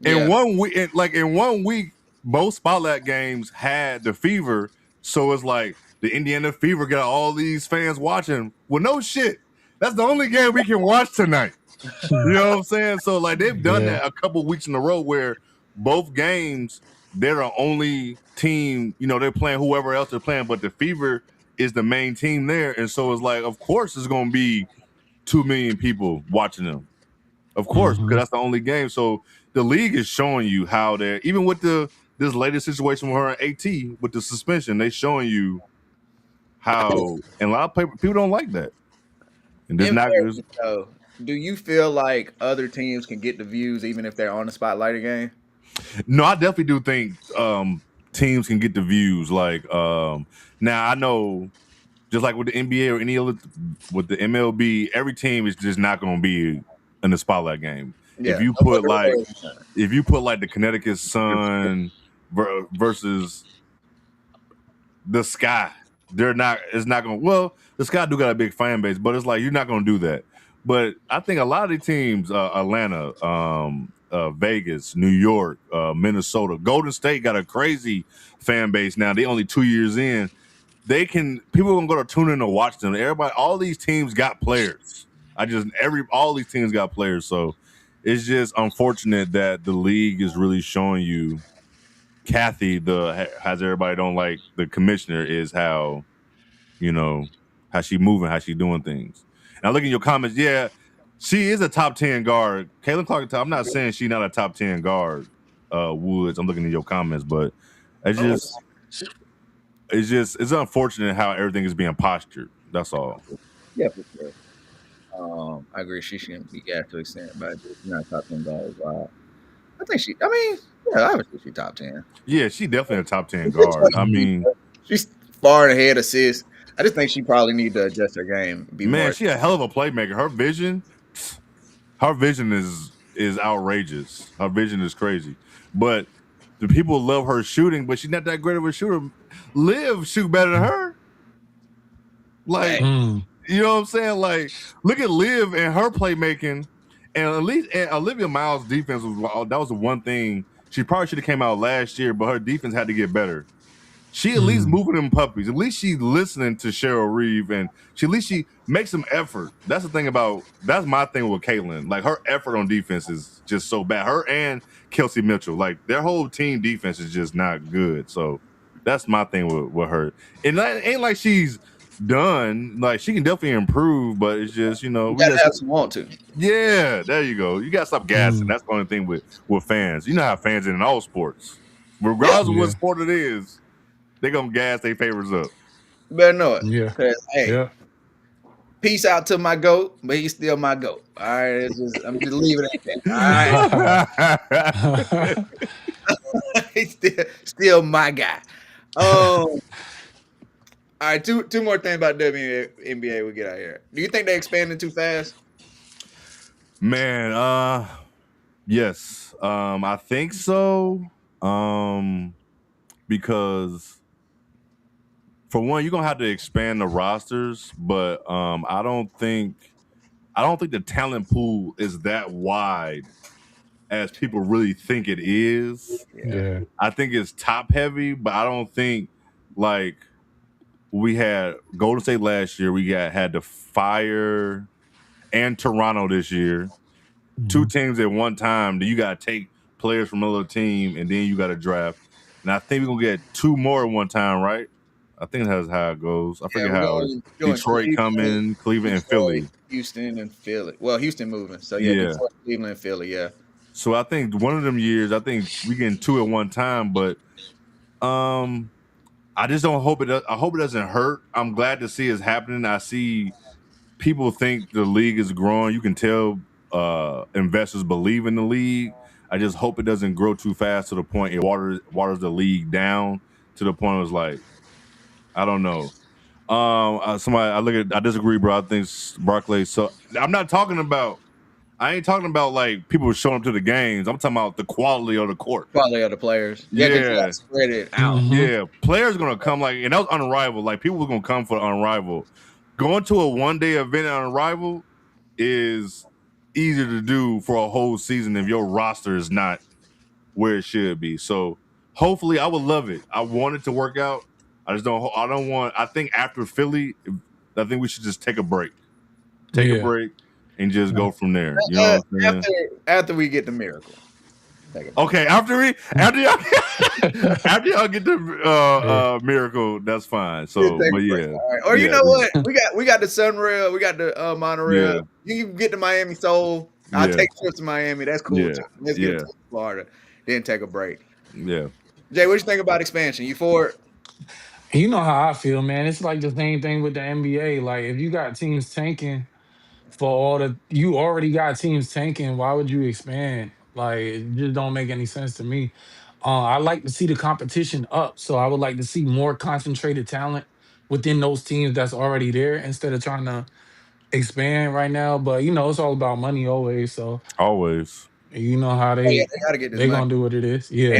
In Yeah. one week, in 1 week, both spotlight games had the Fever. So it's like the Indiana Fever got all these fans watching. Well, no shit. That's the only game we can watch tonight. You know what I'm saying? So like they've done Yeah. that a couple weeks in a row where both games they're the only team, they're playing whoever else they're playing, but the Fever is the main team there. And so it's like, of course it's gonna be 2 million people watching them. Of course, because Hmm. that's the only game. So the league is showing you how they're even with this latest situation with her and AT with the suspension, they showing you how and a lot of people don't like that. And there's In not fairness, though, do you feel like other teams can get the views even if they're on the spotlighted game? No, I definitely do think teams can get the views. Now I know just like with the NBA or any other with the MLB, every team is just not going to be in the spotlight game. If Yeah. you No put wonder like why. if you put like the Connecticut Sun versus the Sky, they're not. It's not going. Well, the Sky do got a big fan base, but it's like you're not going to do that. But I think a lot of the teams, Atlanta, Vegas, New York, Minnesota, Golden State got a crazy fan base now. They only 2 years in. People are gonna go to tune in to watch them. Everybody, all these teams got players. All these teams got players. So it's just unfortunate that the league is really showing you Kathy, has everybody don't like the commissioner is you know, how she moving, how she doing things. And I look in your comments, yeah, she is a top 10 guard. Caitlin Clark, I'm not saying she's not a top 10 guard, Woods. I'm looking in your comments, but it's Oh, just it's unfortunate how everything is being postured. That's all. yeah, for sure. I agree. She shouldn't be gas to extent, but she's not top 10 guys. I think I mean, yeah, obviously she's top 10. Yeah, she definitely a top 10 guard. I mean, She's far ahead assists. I just think she probably need to adjust her game, be man, more. she a hell of a playmaker. Her vision is outrageous. Her vision is crazy. But the people love her shooting, but she's not that great of a shooter. Liv shoot better than her. Like, Hey, Mm. you know what I'm saying? Like, look at Liv and her playmaking, and at least Olivia Miles' defense that was the one thing she probably should have came out last year, but her defense had to get better. She at least Mm. moving them puppies. At least she's listening to Cheryl Reeve, and she makes some effort. That's that's my thing with Caitlin. Like her effort on defense is just so bad. Her and Kelsey Mitchell, like their whole team defense is just not good. So that's my thing with her. And it ain't like she's done. Like she can definitely improve, but it's just you we gotta got have some want to. yeah. There you go. You got to stop gassing. Mm. That's the only thing with fans. You know how fans in all sports, Yeah, regardless of what Yeah. sport it is. They gonna gas their favorites up. You better know it. Yeah. Cause hey, Yeah. peace out to my goat, but he's still my goat. All right, I'm just leaving it at that. All right, he's still my guy. All right, two more things about WNBA we get out here. Do you think they expanding too fast? Man, yes. I think so. Because for one, you're gonna have to expand the rosters, but I don't think the talent pool is that wide as people really think it is. Yeah. Yeah. I think it's top heavy, but I don't think like we had Golden State last year. We had to fire and Toronto this year. Two teams at one time. Then you got to take players from another team, and then you got to draft. And I think we're gonna get two more at one time, right? I think that's how it goes. I Yeah, forget we're how going Detroit coming, Cleveland, and Philly. Houston, and Philly. Well, Houston moving. So Yeah. Detroit, Cleveland, and Philly. Yeah. So I think one of them years, I think we getting two at one time, but I just don't hope it. I hope it doesn't hurt. I'm glad to see it's happening. I see people think the league is growing. You can tell investors believe in the league. I just hope it doesn't grow too fast to the point it waters the league down to the point it was like, I don't know. I disagree, bro. I think Barclay. So I'm not talking about. I ain't talking about like people showing up to the games. I'm talking about the quality of the court. Quality of the players. Yeah, 'cause you gotta spread it out. Yeah, players gonna come like, and that was Unrivaled. Like people were gonna come for Unrivaled. Going to a one-day event at Unrivaled is easier to do for a whole season if your roster is not where it should be. So hopefully, I would love it. I want it to work out. I don't want. I think after Philly, I think we should just take a break. Take a break. And just go from there. You know what I'm saying? After we get the miracle. Okay, after y'all get the miracle, that's fine. So, but yeah. Right. Or you know what? We got the Sunrail, we got the monorail. Yeah. You can get to Miami Soul. I'll take trips to Miami. That's cool too. Let's get to Florida. Then take a break. Yeah. Jay, what you think about expansion? You for it? You know how I feel, man. It's like the same thing with the NBA. Like if you got teams tanking you already got teams tanking, why would you expand? Like it just don't make any sense to me. I like to see the competition up, so I would like to see more concentrated talent within those teams that's already there instead of trying to expand right now. But it's all about money always. So always, you know how they gotta get this they money. Gonna do what it is. Yeah,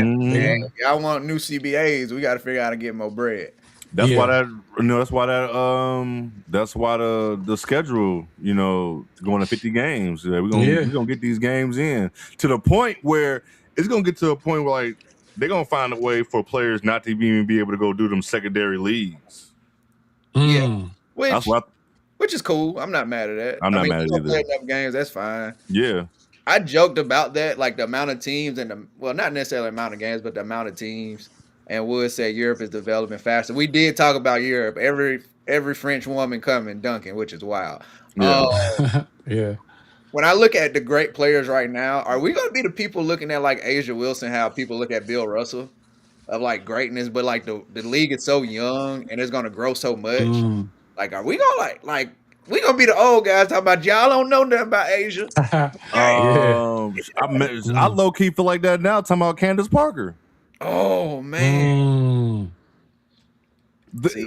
y'all want new CBAs. We got to figure out how to get more bread. That's why the schedule, going to 50 games. We're gonna get these games in to the point where it's gonna get to a point where like they're gonna find a way for players not to even be able to go do them secondary leagues. Yeah, which is cool. I'm not mad at that. I'm not mad at it either. Play enough games, that's fine. Yeah, I joked about that, like the amount of teams and not necessarily the amount of games, but the amount of teams. And Wood said Europe is developing faster. We did talk about Europe. Every French woman coming dunking, which is wild. Yeah. Yeah. When I look at the great players right now, are we going to be the people looking at like Asia Wilson, how people look at Bill Russell of like greatness, but like the league is so young and it's going to grow so much. Like, are we going to like we going to be the old guys talking about y'all don't know nothing about Asia? I low key feel like that now talking about Candace Parker. Oh man!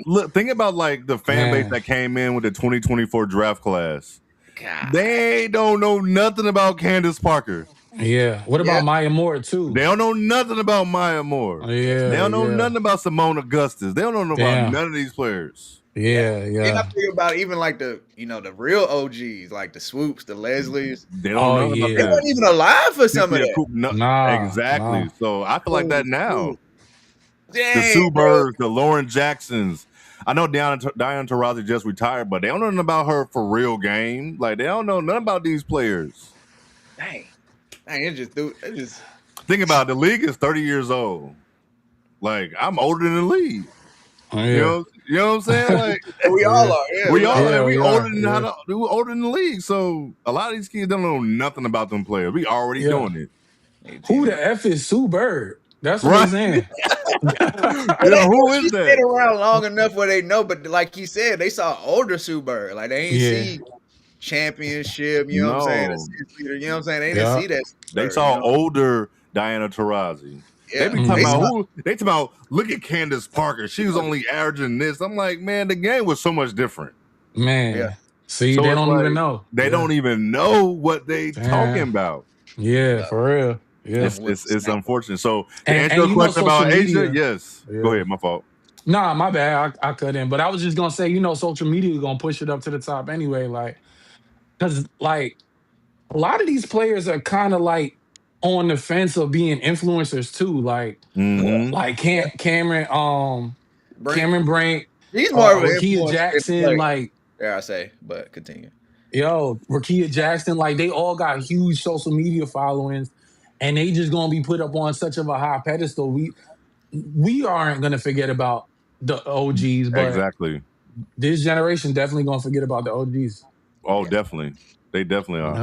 Look, think about like the fan base that came in with the 2024 draft class. God. They don't know nothing about Candace Parker. Yeah. What about Maya Moore too? They don't know nothing about Maya Moore. Yeah. They don't know nothing about Simone Augustus. They don't know about none of these players. Yeah. And I think about even like the real OGs, like the Swoops, the Leslies. They don't know about that. They weren't even alive for some of that. Exactly. So I feel like that now. Dang, the Sue Birds, the Lauren Jacksons. I know Diana Taurasi just retired, but they don't know nothing about her for real game. Like they don't know nothing about these players. Dang, it just think about it, the league is 30 years old. Like I'm older than the league. Oh, yeah. You know what I'm saying? Like we all are. Yeah, we all are. We're older than the league. So a lot of these kids don't know nothing about them players. We already doing it. Who the F is Sue Bird? That's what I'm saying. Who is She's that? been around long enough where they know, but like you said, they saw older Sue Bird. Like they ain't Yeah. see championship, you know what I'm saying? No, Assist leader, you know what I'm saying? They didn't Yeah. see that Sue they Bird, you saw know? older Diana Taurasi. They Yeah. be talking They about saw Hmm. who? They talking about look at Candace Parker. She was only averaging this. I'm like, man, the game was so much different. yeah. Man. See, So they it's don't even like know. they Yeah. don't even know what they talking Damn. about. Yeah, Yeah. for real. Yeah. Them It's women it's it's snap. unfortunate. So to And answer and your you know, question social about Asia, media. yes. Go Yeah. ahead, my fault. Nah, my bad. I cut in. But I was just gonna say, social media gonna push it up to the top anyway. Like, cause like a lot of these players are kind of like on the fence of being influencers too. Mm-hmm. Cameron, Brink. Cameron Brink, He's more of an Rakia influencer than a Jackson, player. like, Dare I say, but continue. Rakia Jackson, like they all got huge social media followings, and they just gonna be put up on such of a high pedestal. We aren't gonna forget about the OGs, but Exactly. this generation definitely gonna forget about the OGs. Oh, Yeah. definitely. They definitely are.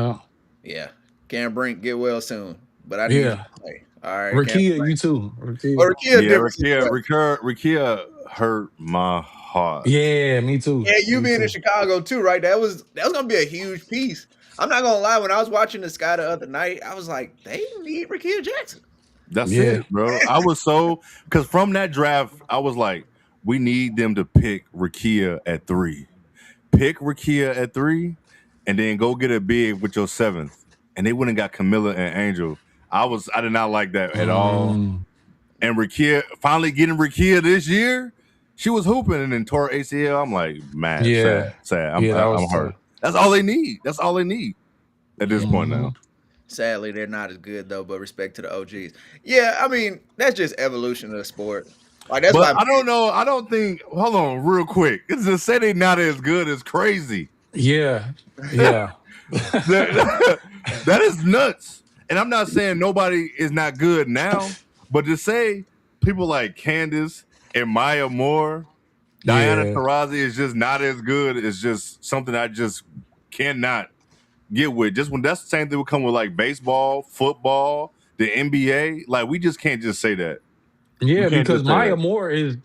Yeah, Yeah. Cam Brink, get well soon. But I need you yeah. to play. All right, Cam Rakia, Brink. you too. Rakia. Or Rakia, a Yeah, different Rikia, situation. Rikia, Rikia hurt my heart. Yeah, me too. Yeah, you Me being in too. Chicago too, right? That was gonna be a huge piece. I'm not gonna lie. When I was watching the Sky the other night, I was like, they need Rakia Jackson. That's Yeah. it, bro. I was so because from that draft, I was like, we need them to pick Rikia at 3. Pick Rikia at 3, and then go get a big with your 7th. And they went and got Camilla and Angel. I did not like that at all. Mm, And Rikia finally getting Rikia this year, she was hooping and then tore ACL. I'm like, mad, sad, yeah. sad. Yeah, that I'm was hurt. tough. That's all they need. That's all they need at this Yeah. point Hmm. now. Sadly, they're not as good though. But respect to the OGs. Yeah, I mean that's just evolution of the sport. Like that's But why. I don't know. I don't think. Hold on, real quick. It's to say they not as good is crazy. Yeah. Yeah. that, that is nuts. And I'm not saying nobody is not good now, but to say people like Candace and Maya Moore, Diana Yeah. Taurasi is just not as good is just something I just cannot get with. Just when that's the same thing would come with like baseball, football, the NBA. Like we just can't just say that. We Yeah, can't because just say Maya that. Moore is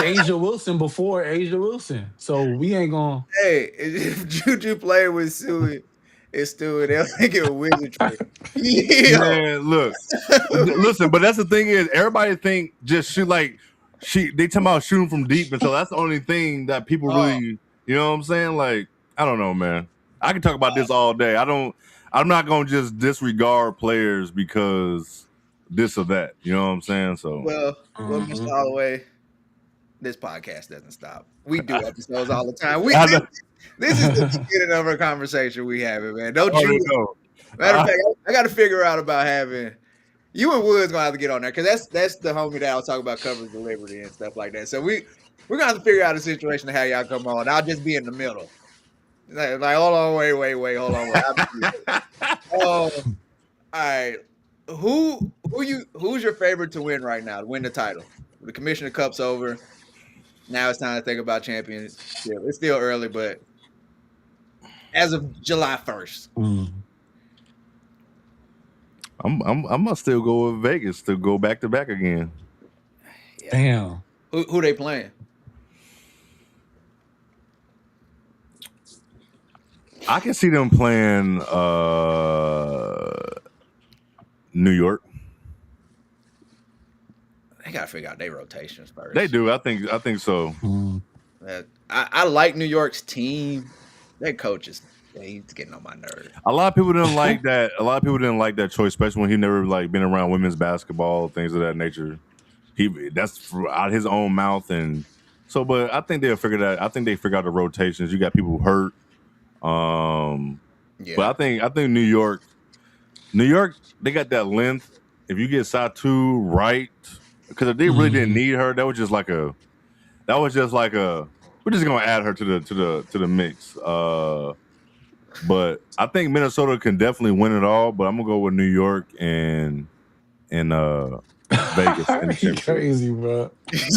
Asia Wilson before Asia Wilson. So we ain't gonna. Hey, if Juju played with Sue and Stu, they'll think it was wizardry. Yeah. Man, look, listen, but that's the thing is everybody think just shoot like they talking about shooting from deep, and so that's the only thing that people Oh, really, you know what I'm saying? Like, I don't know, man. I can talk about this all day. I'm not gonna just disregard players because this or that. You know what I'm saying? So well, Mr. Mhm. Holloway, this podcast doesn't stop. We do episodes all the time. We I, this, this is the beginning of a conversation we having, man. I Don't already you? know. Matter of fact, I got to figure out about having you and Wood's gonna have to get on there because that's the homie that I was talking about coverage delivery and stuff like that. So we're gonna have to figure out a situation to have y'all come on. I'll just be in the middle. Like hold on, wait, hold on, wait. All right. Who's your favorite to win right now to win the title? The Commissioner Cup's over. Now it's time to think about championship. It's still early, but as of July 1st. Mm. I'm gonna still go with Vegas to go back to back again. Yeah. Damn. Who they playing? I can see them playing New York. They gotta figure out their rotations first. They do. I think so. Mm. I like New York's team. Their coach he's getting on my nerves. A lot of people didn't like that. A lot of people didn't like that choice, especially when he never like been around women's basketball, things of that nature. That's out his own mouth, and so. But I think they'll figure that. I think they figure out the rotations. You got people hurt. Yeah. But I think New York, they got that length. If you get Satu right, because if they really didn't need her, that was just like a. We're just gonna add her to the mix. But I think Minnesota can definitely win it all. But I'm gonna go with New York and Vegas in the He championship. crazy, bro.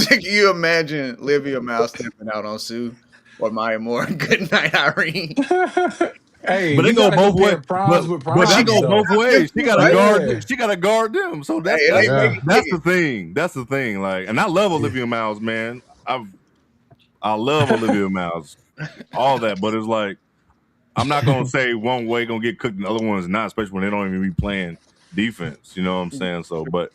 Can you imagine Livia Mouse stepping out on Sue or Maya Moore? Good night, Irene. Hey, But they you go gotta both ways. compare primes with But they She primes go gonna though. both guard them ways. She too, gotta right? guard. Yeah, She gotta guard them. So Hey, it ain't yeah, Vegas that's the tickets. thing. That's the thing. Like, and I love yeah. Olivia Miles, man. I love Olivia Miles, all that. But it's like I'm not gonna say one way gonna get cooked and the other one's not, especially when they don't even be playing defense. You know what I'm saying? So, but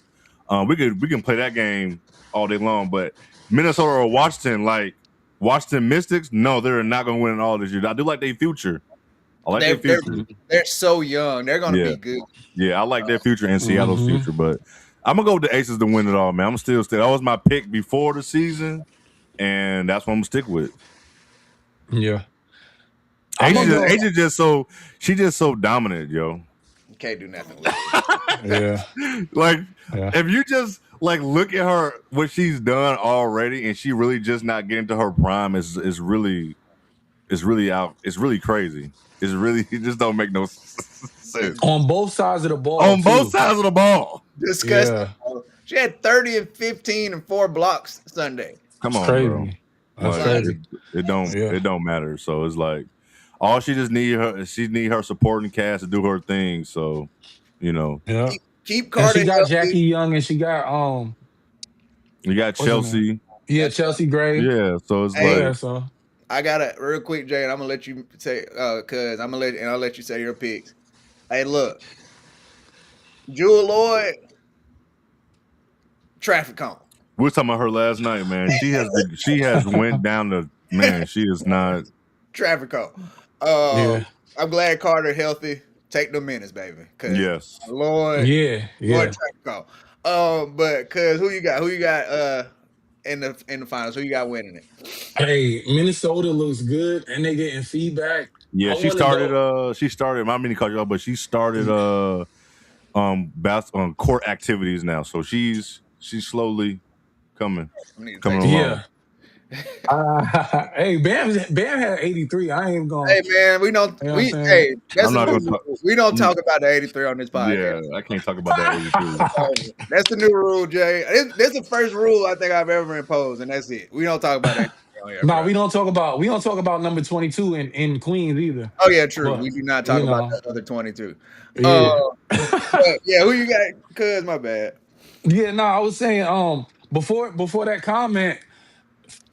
we can play that game all day long. But Minnesota or Washington, like Washington Mystics, no, they're not gonna win it all this year. I do like their future. I like their They're future. they're so young. They're gonna Yeah, be good. yeah, I like their future and Seattle's Hmm. future. But I'm gonna go with the Aces to win it all, man. I'm still that was my pick before the season, and that's what I'm gonna stick with. Yeah, I'm Asia gonna just go. Asia just so she just so dominant, yo. You can't do nothing with it. Yeah, Like yeah, if you just like look at her what she's done already and she really just not getting to her prime is really out it's really crazy. It's really it just don't make no sense. on both sides of the ball On both too. sides of the ball. Disgusting. Yeah, Bro. She had 30 and 15 and 4 blocks Sunday. Come it's on, bro. crazy. That's Like Sunday. crazy. Yeah, it don't matter. So it's like all she need her supporting cast to do her thing. So, you know, yeah. Keep And Carter she got healthy. Jackie Young, and she got you got what's her name? Chelsea. Yeah, That's Chelsea Gray. Yeah, so it's Hey, like Yeah, so I gotta real quick, Jay, and I'm gonna let you say cause I'm gonna I'll let you say your picks. Hey, look, Jewel Lloyd, traffic cone. we were talking about her last night, man. She has went down the man. She is not. Traffic cone. yeah, I'm glad Carter healthy. Take the minutes, baby. Cause Yes, Lord, yeah, Lord yeah. traffic cone. But cause who you got? Who you got in the finals? Who you got winning it? Hey, Minnesota looks good, and they getting feedback. yeah. I want to go. She started. I mean to cut you off, but she started court activities now. So she's slowly coming I need to coming take along. Yeah. Hey, Bam had 83. I ain't even going. Hey man, we don't You know what I'm we saying? hey I'm that's a not new gonna talk. rule. We don't I'm, talk about the 83 on this podcast. yeah, I can't talk about that 83. That's the new rule, Jay. This is the first rule I think I've ever imposed, and that's it. We don't talk about 83 on here, No, bro. we don't talk about number 22 in Queens either. Oh yeah, true. We But do not talk you about know, the other 22. Uh, yeah. but yeah, who you got? Cuz my bad. Yeah, no, I was saying before that comment,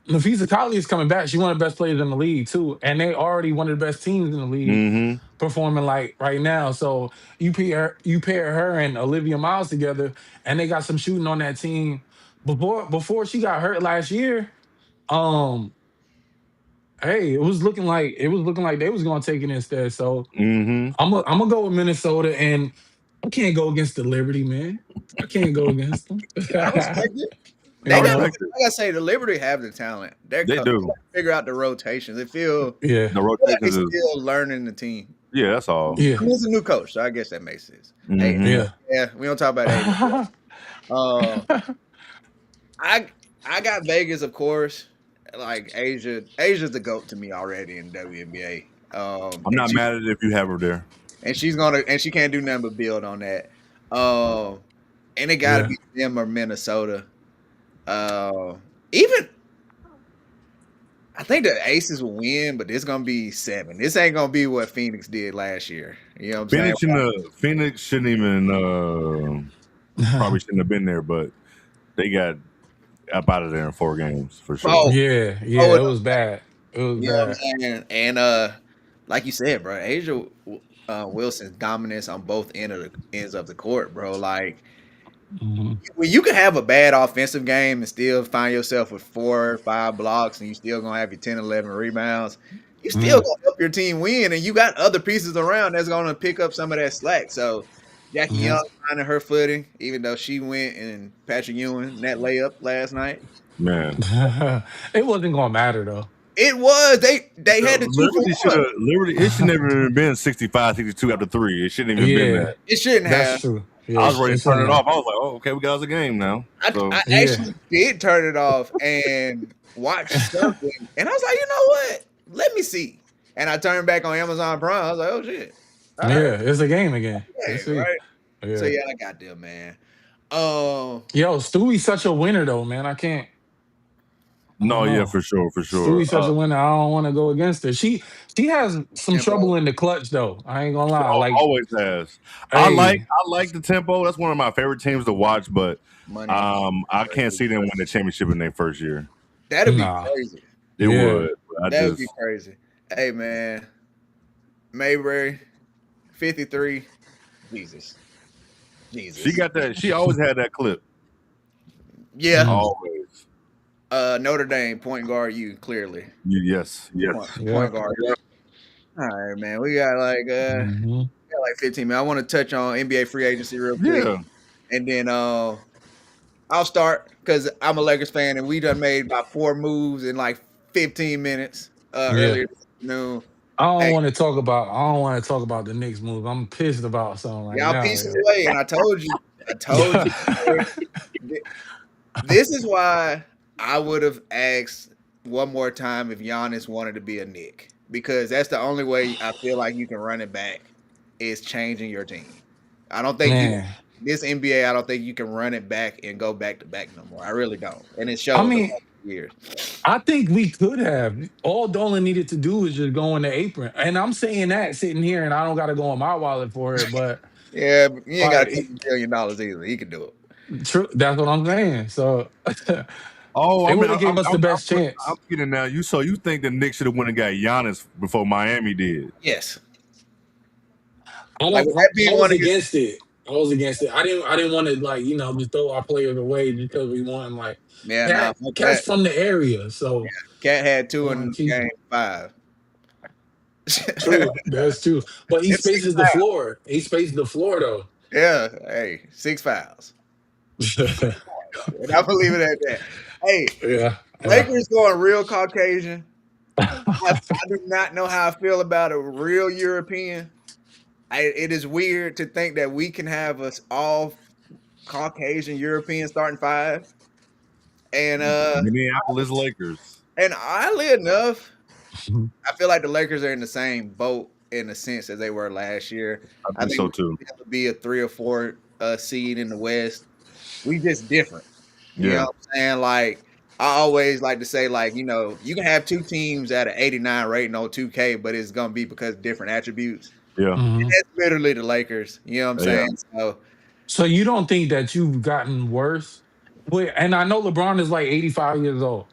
Nafisa Kali is coming back. She's one of the best players in the league too, and they already one of the best teams in the league Mm-hmm. performing like right now. So you pair her and Olivia Miles together, and they got some shooting on that team. Before she got hurt last year, um, hey, it was looking like they was gonna take it instead. So Mm-hmm. I'm gonna go with Minnesota, and I can't go against the Liberty, man. I can't go against them. I respect it. I They got, Yeah, respect it. like I say, the Liberty have the talent. They They do. gotta figure out the rotations. yeah, The Feel like they rotations is still learning the team. yeah, that's all. yeah, I mean, it's a new coach, so I guess that makes sense. Hey, Mm-hmm. yeah. yeah, we don't talk about 80. Uh, I I got Vegas, of course. Like Asia's the goat to me already in WNBA. I'm not mad at it if you have her there. And she can't do nothing but build on that. Um, and it got to Yeah. be them or Minnesota. Uh, even I think the Aces will win, but it's gonna be 7. This ain't gonna be what Phoenix did last year. You know what I'm saying? Phoenix shouldn't even probably shouldn't have been there, but they got up out of there in 4 games for sure. Oh, Yeah, oh, yeah, it was bad. It was you know what I'm bad. saying? And like you said, bro, Asia Wilson's dominance on both ends of the court, bro. Like Mhm. when you can have a bad offensive game and still find yourself with 4 or 5 blocks and you still gonna have your 10, 11 rebounds, you still Yeah. gonna help your team win, and you got other pieces around that's gonna pick up some of that slack. So Jackie Yeah. Young finding her footing, even though she went and Patrick Ewing that layup last night. Man. It wasn't gonna matter though. It was they had the 2 for 1. Liberty it should never even been 65, 62 after 3. It shouldn't even been Yeah, that. It shouldn't that's have. true. I Yeah, was ready it to turn shouldn't it have. off. I was like, oh, okay, we got us a game now. So I Yeah. actually did turn it off and watch something, and I was like, you know what? Let me see. And I turned back on Amazon Prime. I was like, oh shit. All right, Yeah, it's a game again. Let's okay, see. right. So Yeah. yeah, I got them, man. Um, Yo, Stewie's such a winner though, man. I can't. I don't No, yeah, know. for sure, for sure. Stewie's such a winner. I don't want to go against her. She has some Tempo, trouble in the clutch though. I ain't gonna She lie. Like, always has. hey, I like the tempo. That's one of my favorite teams to watch, but money. I can't see them win the championship in their first year. That'd be nah, crazy. It yeah, would. I That would be just crazy. Hey man, Mayberry, 53. Jesus, she Jesus. got that. She always had that clip. Yeah. mm, Always. Notre Dame point guard. You clearly Yes. yeah, point guard. All right, man. We got like hmm 15 minutes. I want to touch on NBA free agency real quick, Yeah. and then I'll start because I'm a Lakers fan, and we done made about 4 moves in like 15 minutes yeah. earlier this afternoon. I don't Hey, want to talk about. I don't want to talk about the Knicks move. I'm pissed about something right y'all now. pieces away, and I told you. Yeah. Th- This is why I would have asked one more time if Giannis wanted to be a Knick, because that's the only way I feel like you can run it back is changing your team. I don't think you Man, this NBA. I don't think you can run it back and go back to back no more. I really don't, and it I shows the mean, past years. I think we could have. All Dolan needed to do was just go in the apron. And I'm saying that sitting here, and I don't got to go on my wallet for it. But Yeah, but you ain't got to pay like, $1 billion either. He could do it. true, that's what I'm saying. So Oh, they would have gave us the best I'm chance. getting now. You think the Knicks should have went and got Giannis before Miami did? Yes, I like don't. with that I being was one of your against it. I was against it. I didn't want to like just throw our players away because we want like yeah, nah, fuck cats that. from the area. So Cat had I 2 want in to keep game them. 5. True, that's true. But he It's six spaces the fouls. floor. He spaces the floor though. Yeah, hey, 6 fouls. And I'm gonna leave it at that. Hey, Yeah, yeah. Lakers going real Caucasian. I do not know how I feel about a real European. It is weird to think that we can have us all Caucasian European starting 5. And Minneapolis Lakers. oddly enough, I feel like the Lakers are in the same boat in a sense as they were last year. I I think think so we too. would be a 3 or 4 seed in the West. We just different. You know Yeah. what I'm saying? Like I always like to say, like, you can have 2 teams at an 89 rating on 2K, but it's gonna be because of different attributes. Yeah. Mhm. That's literally the Lakers. You know what I'm Yeah. saying? So So you don't think that you've gotten worse? Wait, and I know LeBron is like 85 years old,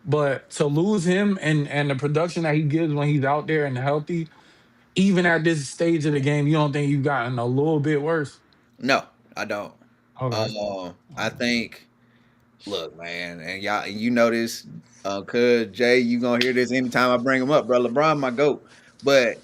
but to lose him and the production that he gives when he's out there and healthy, even at this stage of the game, you don't think you've gotten a little bit worse? no, I don't. Okay. I think look, man, and y'all, you know this, cuz Jay, you gonna hear this anytime I bring him up, bro. LeBron, my goat, but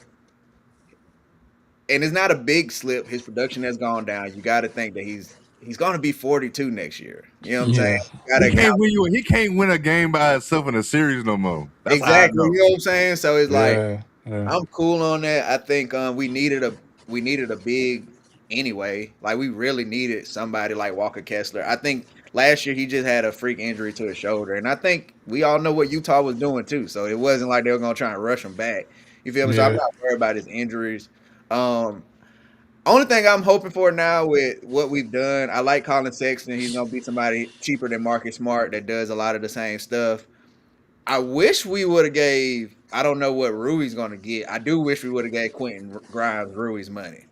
and it's not a big slip. His production has gone down. You got to think that he's going to be 42 next year. You know what I'm saying? Yeah. You got to account He can't win a game by himself in a series no more. That's how I exactly. know. You know what I'm saying? So it's like Yeah. Yeah. I'm cool on that. I think we needed a big anyway. Like we really needed somebody like Walker Kessler. I think last year he just had a freak injury to his shoulder, and I think we all know what Utah was doing too. So it wasn't like they were gonna try and rush him back. You feel me? So I'm Yeah. not worried about his injuries. Um, Only thing I'm hoping for now with what we've done, I like Colin Sexton. He's gonna be somebody cheaper than Marcus Smart that does a lot of the same stuff. I wish we would have gave. I don't know what Rui's gonna get. I do wish we would have gave Quentin Grimes Rui's money.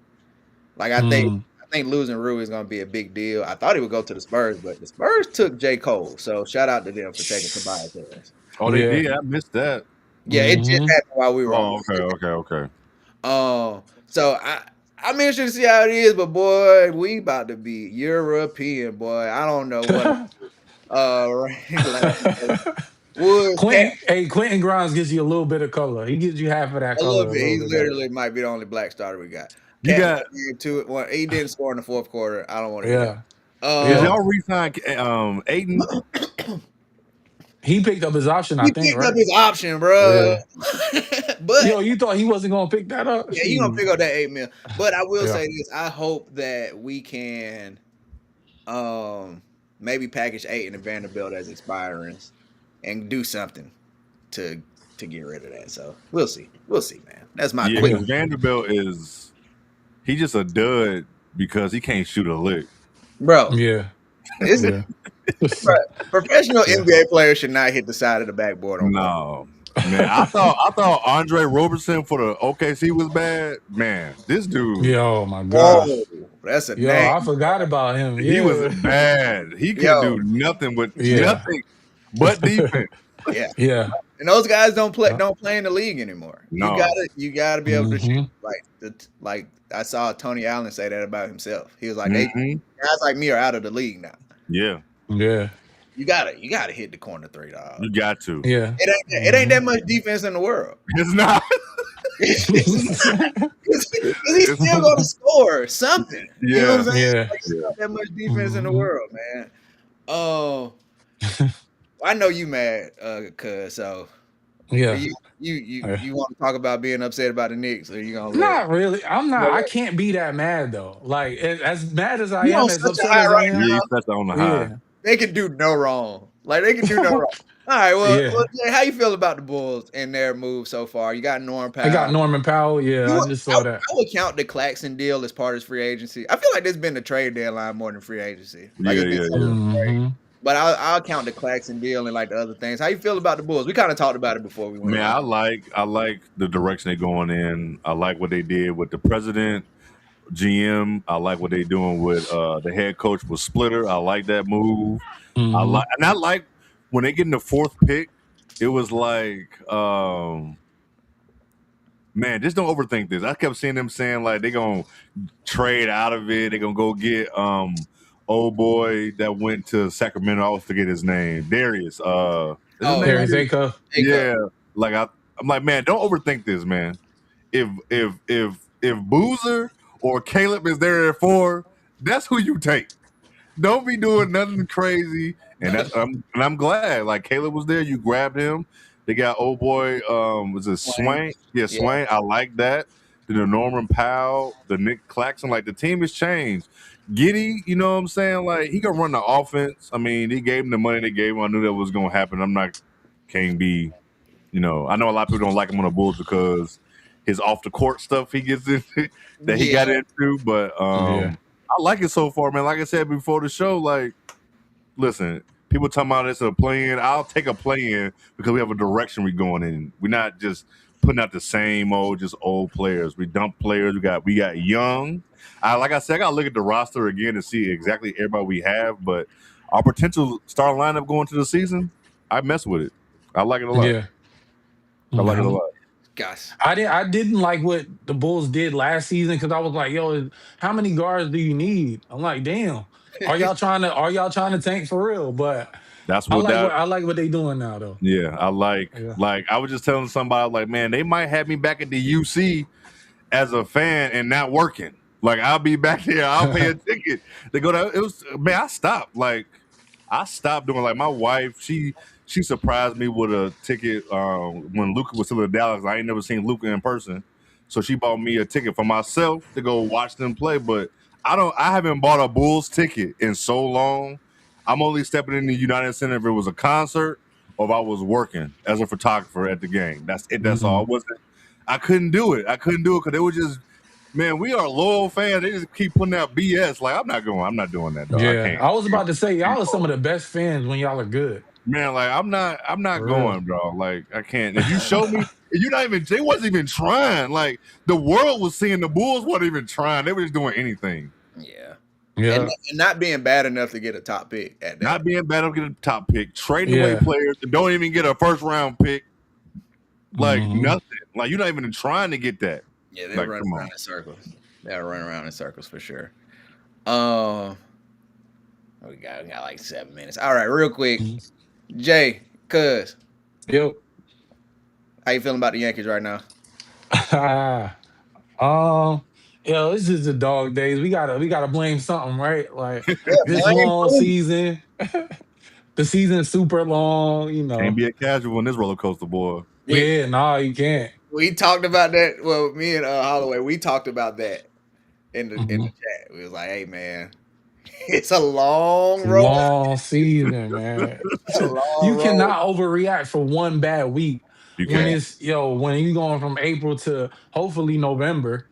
Like Mm. I think losing Rui is gonna be a big deal. I thought he would go to the Spurs, but the Spurs took J. Cole. So shout out to them for taking Tobias Harris. Oh, they Yeah. did. I missed that. Yeah, it just Hmm. happened while we were on. Oh, okay. So I'm interested to see how it is, but boy, we about to be European, boy. I don't know what right, like, Woods Cat Quentin Grimes gives you a little bit of color. He gives you half of that a little color, a bit. little He bit better. literally might be the only black starter we got. You Cat got two one. He didn't score in the fourth quarter. I don't want to hear Yeah. that. did Yeah. y'all resign Aiden? He picked up his option, I He think, picked up right? his option, bro. Yeah. But Yo, you thought he wasn't gonna pick that up? yeah, you gonna Shoot. pick up that 8 mil. But I will Yeah. say this: I hope that we can, maybe package 8 and Vanderbilt as expiring and do something to get rid of that. So we'll see. We'll see, man. That's my Yeah, quick. Yeah. because Vanderbilt he just a dud because he can't shoot a lick. Bro, Yeah. It's Yeah. professional Yeah. NBA players should not hit the side of the backboard on court. No, man. I thought Andre Robertson for the OKC was bad. Man, this dude, Yo, my gosh. Whoa, that's a Yo, name. I forgot about him. he was Yeah. bad. He couldn't Yo, do nothing but Yeah. nothing but defense. yeah. Yeah. And those guys don't play Yeah. don't play in the league anymore. No. You gotta be able to shoot Hmm. like I saw Tony Allen say that about himself. He was like, they Hmm. guys like me are out of the league now. Yeah, Yeah. You gotta hit the corner three, dog. you got to. Yeah. It ain't that much defense in the world. It's not. He's still It's- gonna score something. You know what I'm yeah. saying? Yeah. Like, it's not that much defense in the Hmm. world, man. Oh, I know you mad, cuz so Yeah. you want to talk about being upset about the Knicks, or you gonna let Not really. I'm not. you I can't be that mad though. Like as mad as I you on am, as such a upset high as I right am. Yeah, now? he's such on the high. Yeah. They can do no wrong. Like they can do no wrong. All right, Yeah. well, Jay, how you feel about the Bulls and their move so far? You got Norm I got Powell. Norman Powell. Yeah, I just saw that. I would count the Claxton deal as part of free agency. I feel like there's been the trade deadline more than free agency. Like Yeah, it's been yeah, something yeah. trade. Hmm. But I'll count the Claxton deal and like the other things. How you feel about the Bulls? We kind of talked about it before we went. Man, I like the direction they're going in. I like what they did with the president, GM. I like what they're doing with the head coach with Splitter. I like that move. I Hmm. like when they get in the fourth pick. It was like, man, just don't overthink this. I kept seeing them saying like they're gonna trade out of it. They're gonna go get old boy that went to Sacramento. I always forget his name. Darius. Is his Oh, name Darius Darius? Acuff. Yeah. Like I'm like, man, don't overthink this, man. If Boozer or Caleb is there at 4, that's who you take. Don't be doing nothing crazy. And I'm glad. Like Caleb was there, you grabbed him. They got old boy, was it Swain? Yeah, Yeah. Swain. I like that. The Norman Powell, the Nick Claxton, like the team has changed. Giddy, you know what I'm saying? Like he can run the offense. I mean, he gave him the money they gave him. I knew that was gonna happen. Can't be, I know a lot of people don't like him on the Bulls because his off the court stuff he gets into that he got into, but Yeah. I like it so far, man. Like I said before the show, like listen, people talking about it's a play-in. I'll take a play-in because we have a direction we're going in. We're not just putting out the same just old players. We dump players. We got young. Like I said, I gotta look at the roster again to see exactly everybody we have. But our potential star lineup going to the season, I mess with it. I like it a lot. Yeah. I like it a lot. Gosh. I didn't like what the Bulls did last season because I was like, yo, how many guards do you need? I'm like, damn. Are y'all trying to tank for real? But That's I what like what they doing now though. Yeah, I like Yeah. like I was just telling somebody like, man, they might have me back at the UC as a fan and not working. Like I'll be back there, I'll pay a ticket to go to. It was man, I stopped doing like my wife. She surprised me with a ticket when Luca was still in Dallas. I ain't never seen Luca in person, so she bought me a ticket for myself to go watch them play. But I haven't bought a Bulls ticket in so long. I'm only stepping in the United Center if it was a concert or if I was working as a photographer at the game. That's it. That's all. I couldn't do it. Because it was just, man, we are loyal fans. They just keep putting out BS. Like, I'm not doing that, dog. I Yeah. can't. I was about to say y'all are some of the best fans when y'all are good. Man, like, I'm not For going, bro. Like, I can't. If you show me, they wasn't even trying. Like, the world was seeing the Bulls weren't even trying. They were just doing anything. Yeah. Yeah. And not being bad enough to get a top pick at that. Not being bad enough to get a top pick. Trading away Yeah. players that don't even get a first round pick. Like, Mhm. nothing. Like, you're not even trying to get that. Yeah, they're Like, running come around on. in circles. They're running around in circles for sure. We got like 7 minutes. All right, real quick, Mhm. Jay, cuz, Yep. how you feeling about the Yankees right now? Yo, this is the dog days. We gotta blame something, right? Like Yeah, this blame long who? season. The season's super long, Can't be a casual in this roller coaster, boy. Yeah, nah, you can't. We talked about that. Well, me and Holloway, we talked about that in the Mhm. chat. We was like, hey man, it's a long road. Long season, man. It's a long You road. cannot overreact for one bad week You when can't. when you going from April to hopefully November.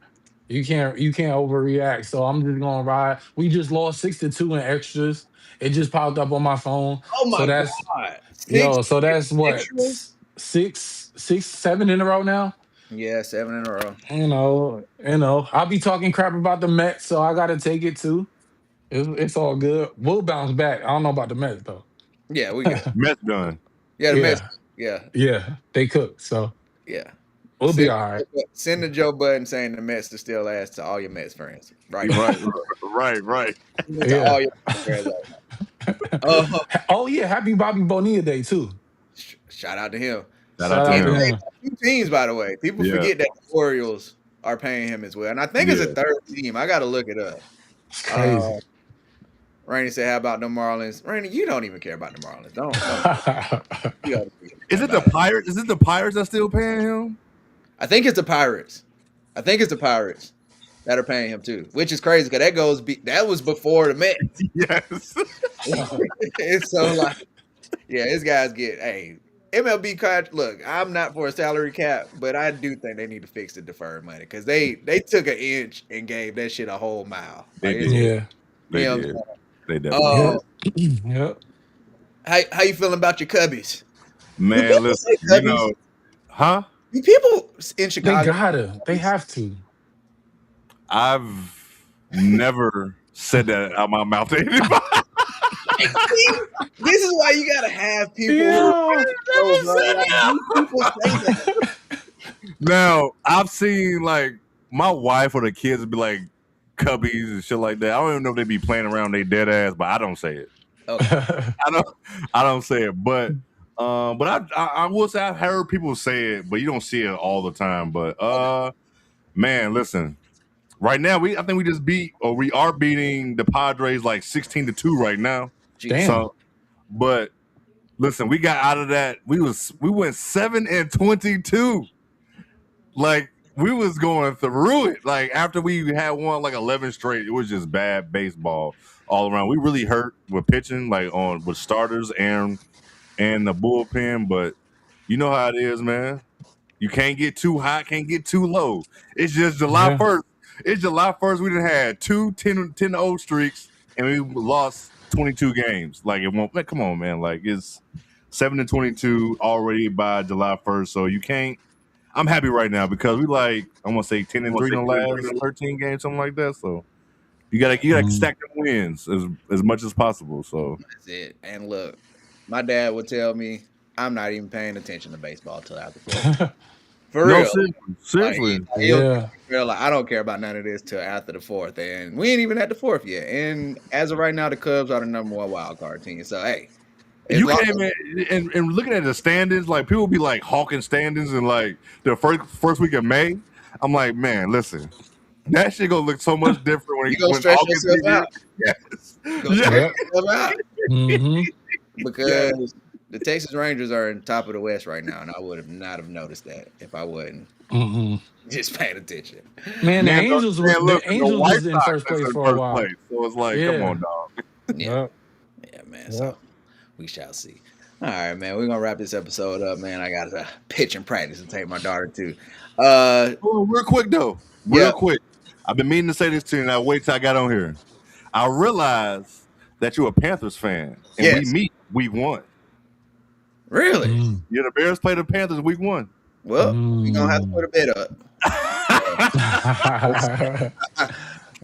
You can't overreact. So I'm just gonna ride. We just lost 6-2 in extras. It just popped up on my phone. Oh So my that's God. Six yo. So that's what extras? six, 7 in a row now. Yeah, 7 in a row. I'll be talking crap about the Mets, so I gotta take it too. It's all good. We'll bounce back. I don't know about the Mets though. Yeah, we good. Mess done. Yeah, the Mets. Yeah, Yeah, yeah, they cook, so yeah. we'll be Send, all right. send the Joe Budden saying the Mets to still ass to all your Mets friends. Right now. Right, right. To all Yeah. your Mets friends right now. Oh yeah, happy Bobby Bonilla Day too. Shout out to him. Shout out Shout to out to And him. hey, him. two teams, by the way. People Yeah, forget that the Orioles are paying him as well. And I think it's a yeah. third team. I got to look it up. It's Uh, crazy. Rainey said, "How about the Marlins?" Rainey, you don't even care about the Marlins. Don't. You don't even Is care it the about it. Pirates? Is it the Pirates that's still paying him? I think it's the Pirates. I think it's the Pirates that are paying him too, which is crazy because that was before the Mets. Yes. It's so like, yeah, these guys get MLB card. Look, I'm not for a salary cap, but I do think they need to fix the deferred money because they took an inch and gave that shit a whole mile. They Like, did. Yeah. They you know did. what They I'm definitely saying? Yep. Yep. How you feeling about your Cubbies? Do Man, people listen, say Cubbies? huh? Do people in They Chicago? gotta. They have to. I've never said that out my mouth to anybody. See, this is why you gotta have people who Yeah. know, bro. Like, these people say that. Now, I've seen like my wife or the kids would be like cubbies and shit like that. I don't even know if they be playing around they dead ass, but I don't say it. Okay. I don't say it. But I will say I've heard people say it, but you don't see it all the time. But man, listen. Right now, I think we just we are beating the Padres like 16-2 right now. Damn. So, but listen, we got out of that. We went 7-22. Like we was going through it. Like after we had won like 11 straight, it was just bad baseball all around. We really hurt with pitching, like with starters and the bullpen. But you know how it is, man. You can't get too high, can't get too low. It's just July Yeah. 1st. It's July 1st. We done had 2 10-0 streaks, and we lost 22 games. Like it won't. Come on, man. Like it's 7-22 already by July 1st. So you can't. I'm happy right now because we like I'm gonna say 10-3 in the last 13 games, something like that. So you gotta stack them wins as much as possible. So That's it. And look, my dad would tell me I'm not even paying attention to baseball till after 4th. For no, real. seriously. Yeah. Like, I don't care about none of this till after the 4th, and we ain't even at the 4th yet. And as of right now, the Cubs are the #1 wild card team. So hey, You can't even and looking at the standings, like people be like hawking standings and like the first week of May. I'm like, man, listen, that shit gonna look so much different when you gonna when stress August yourself begins. out. Yes. You gonna Yeah. stress yourself out Mm-hmm. because the Texas Rangers are in top of the West right now, and I would have not have noticed that if I wasn't Mm-hmm. just paying attention. Man, the Man, Angels man, look, the Angels White was in Sox first is place in for a first while. place. So it's like, come Yeah. on, dog. Yeah, Yep. man. Yep. So we shall see. All right, man. We're gonna wrap this episode up, man. I got to pitch and practice and take my daughter too. Real quick though, Yeah. quick. I've been meaning to say this to you, and I wait till I got on here. I realized that you're a Panthers fan, and we Yes. meet week 1. Really? Mm. Yeah, the Bears play the Panthers week 1. Well, we're gonna have to put a bid up.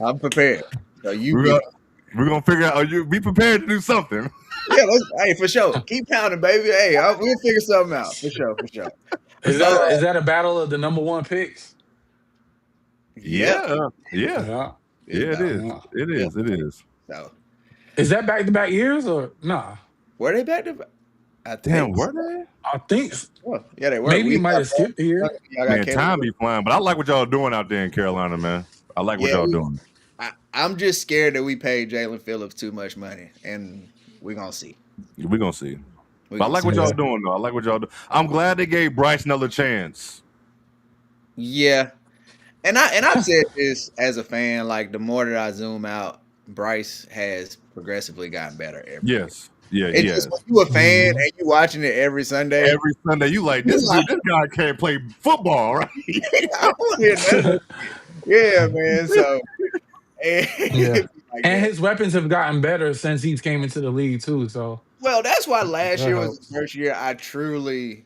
I'm prepared. So We're gonna figure out. You be prepared to do something. yeah, hey, for sure. Keep counting, baby. Hey, we'll figure something out. For sure. Is that a battle of the #1 picks? Yeah. Yeah. It is. Yeah. It is. It is. So Is that back-to-back years or nah? were they back to? I Damn, think. were they? I think Well, yeah, they were. maybe We you might got have skipped a year. y'all got Man, Caleb. time be flying, but I like what y'all doing out there in Carolina, man. I like what Yeah, y'all doing. I'm just scared that we paid Jalen Phillips too much money, and we're gonna see. We're gonna see. We But I gonna like what see. y'all doing, though. I like what y'all do. I'm glad they gave Bryce another chance. Yeah, and I've said this as a fan. Like the more that I zoom out, Bryce has progressively gotten better every year. Yes. Yeah, It's yes. just when you a fan and you watching it every Sunday. Every Sunday, you like this guy can't play football, right? I don't hear none of that. Yeah, man. So, Yeah. like And that. his weapons have gotten better since he's came into the league too. So Well, that's why last that year was the helps. first year I truly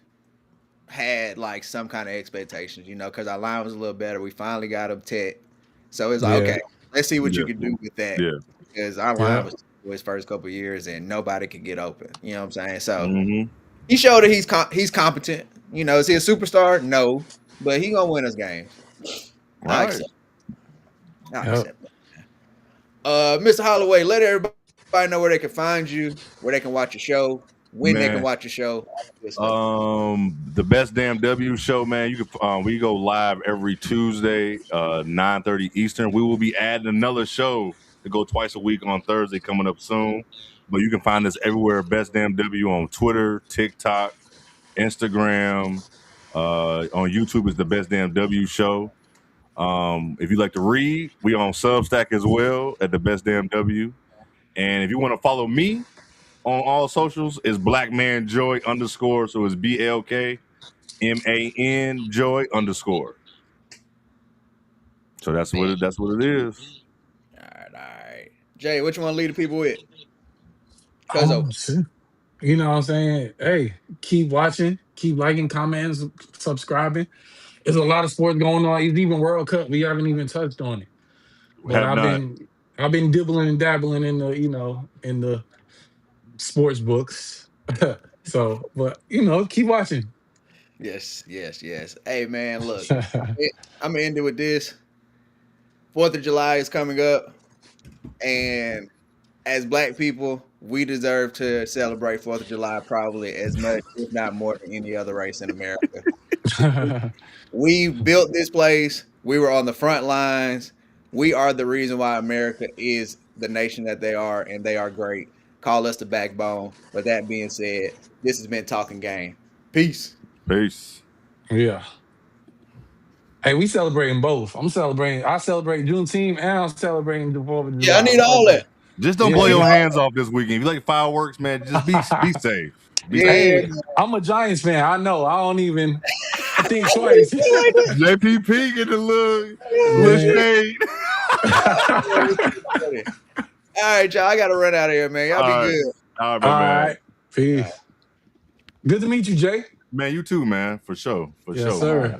had like some kind of expectations, because our line was a little better. We finally got up tech. So it's like, Yeah. okay, let's see what you Yeah, can do with that. yeah. Because our line Yeah. was his first couple of years and nobody could get open. You know what I'm saying? So Mm-hmm. he showed that he's competent. Is he a superstar? No. But he gonna win us games. I Right. accept. I Yep. accept. Mr. Holloway, let everybody know where they can find you, where they can watch your show, when they can Man. watch your show, all that good stuff. The Best Damn W show, man. You can we go live every Tuesday, 9:30 Eastern. We will be adding another show to go twice a week on Thursday coming up soon. But you can find us everywhere. Best Damn W on Twitter, TikTok, Instagram, on YouTube is the Best Damn W show. If you like to read, we on Substack as well at the Best Damn W. And if you want to follow me on all socials, it's Black Man Joy _. So it's BLKMAN Joy _. So that's Man. what it is. All right, all right. Jay, what you want to leave the people with? Cuz Oh open. shit. You know what I'm saying? Hey, keep watching, keep liking, commenting, subscribing. There's a lot of sports going on. It's even World Cup. We haven't even touched on it. But Have not. I've been dibbling and dabbling in the, in the sports books. So, but keep watching. Yes, yes, yes. Hey, man, look, I'm gonna end it with this. 4th of July is coming up, and as Black people, we deserve to celebrate 4th of July probably as much, if not more, than any other race in America. We built this place. We were on the front lines. We are the reason why America is the nation that they are, and they are great. Call us the backbone. But that being said, this has been Talking Game. Peace. Peace. Yeah. Hey, we celebrating both. I celebrate Juneteenth and I'm celebrating the 4th of Yeah, I July. need all Both of that. them. Just don't I blow need Yeah. your all hands off this weekend. If you like fireworks, man, just be safe. Be safe. Yeah. Hey, I'm a Giants fan. I know. I don't even think twice. JPP get the little Man. shade. All right, y'all. I gotta run out of here, man. Y'all be All right. good. All right, All my man. right. Peace. Good to meet you, Jay. Man, you too, man. For sure. For Yes, sure. sir.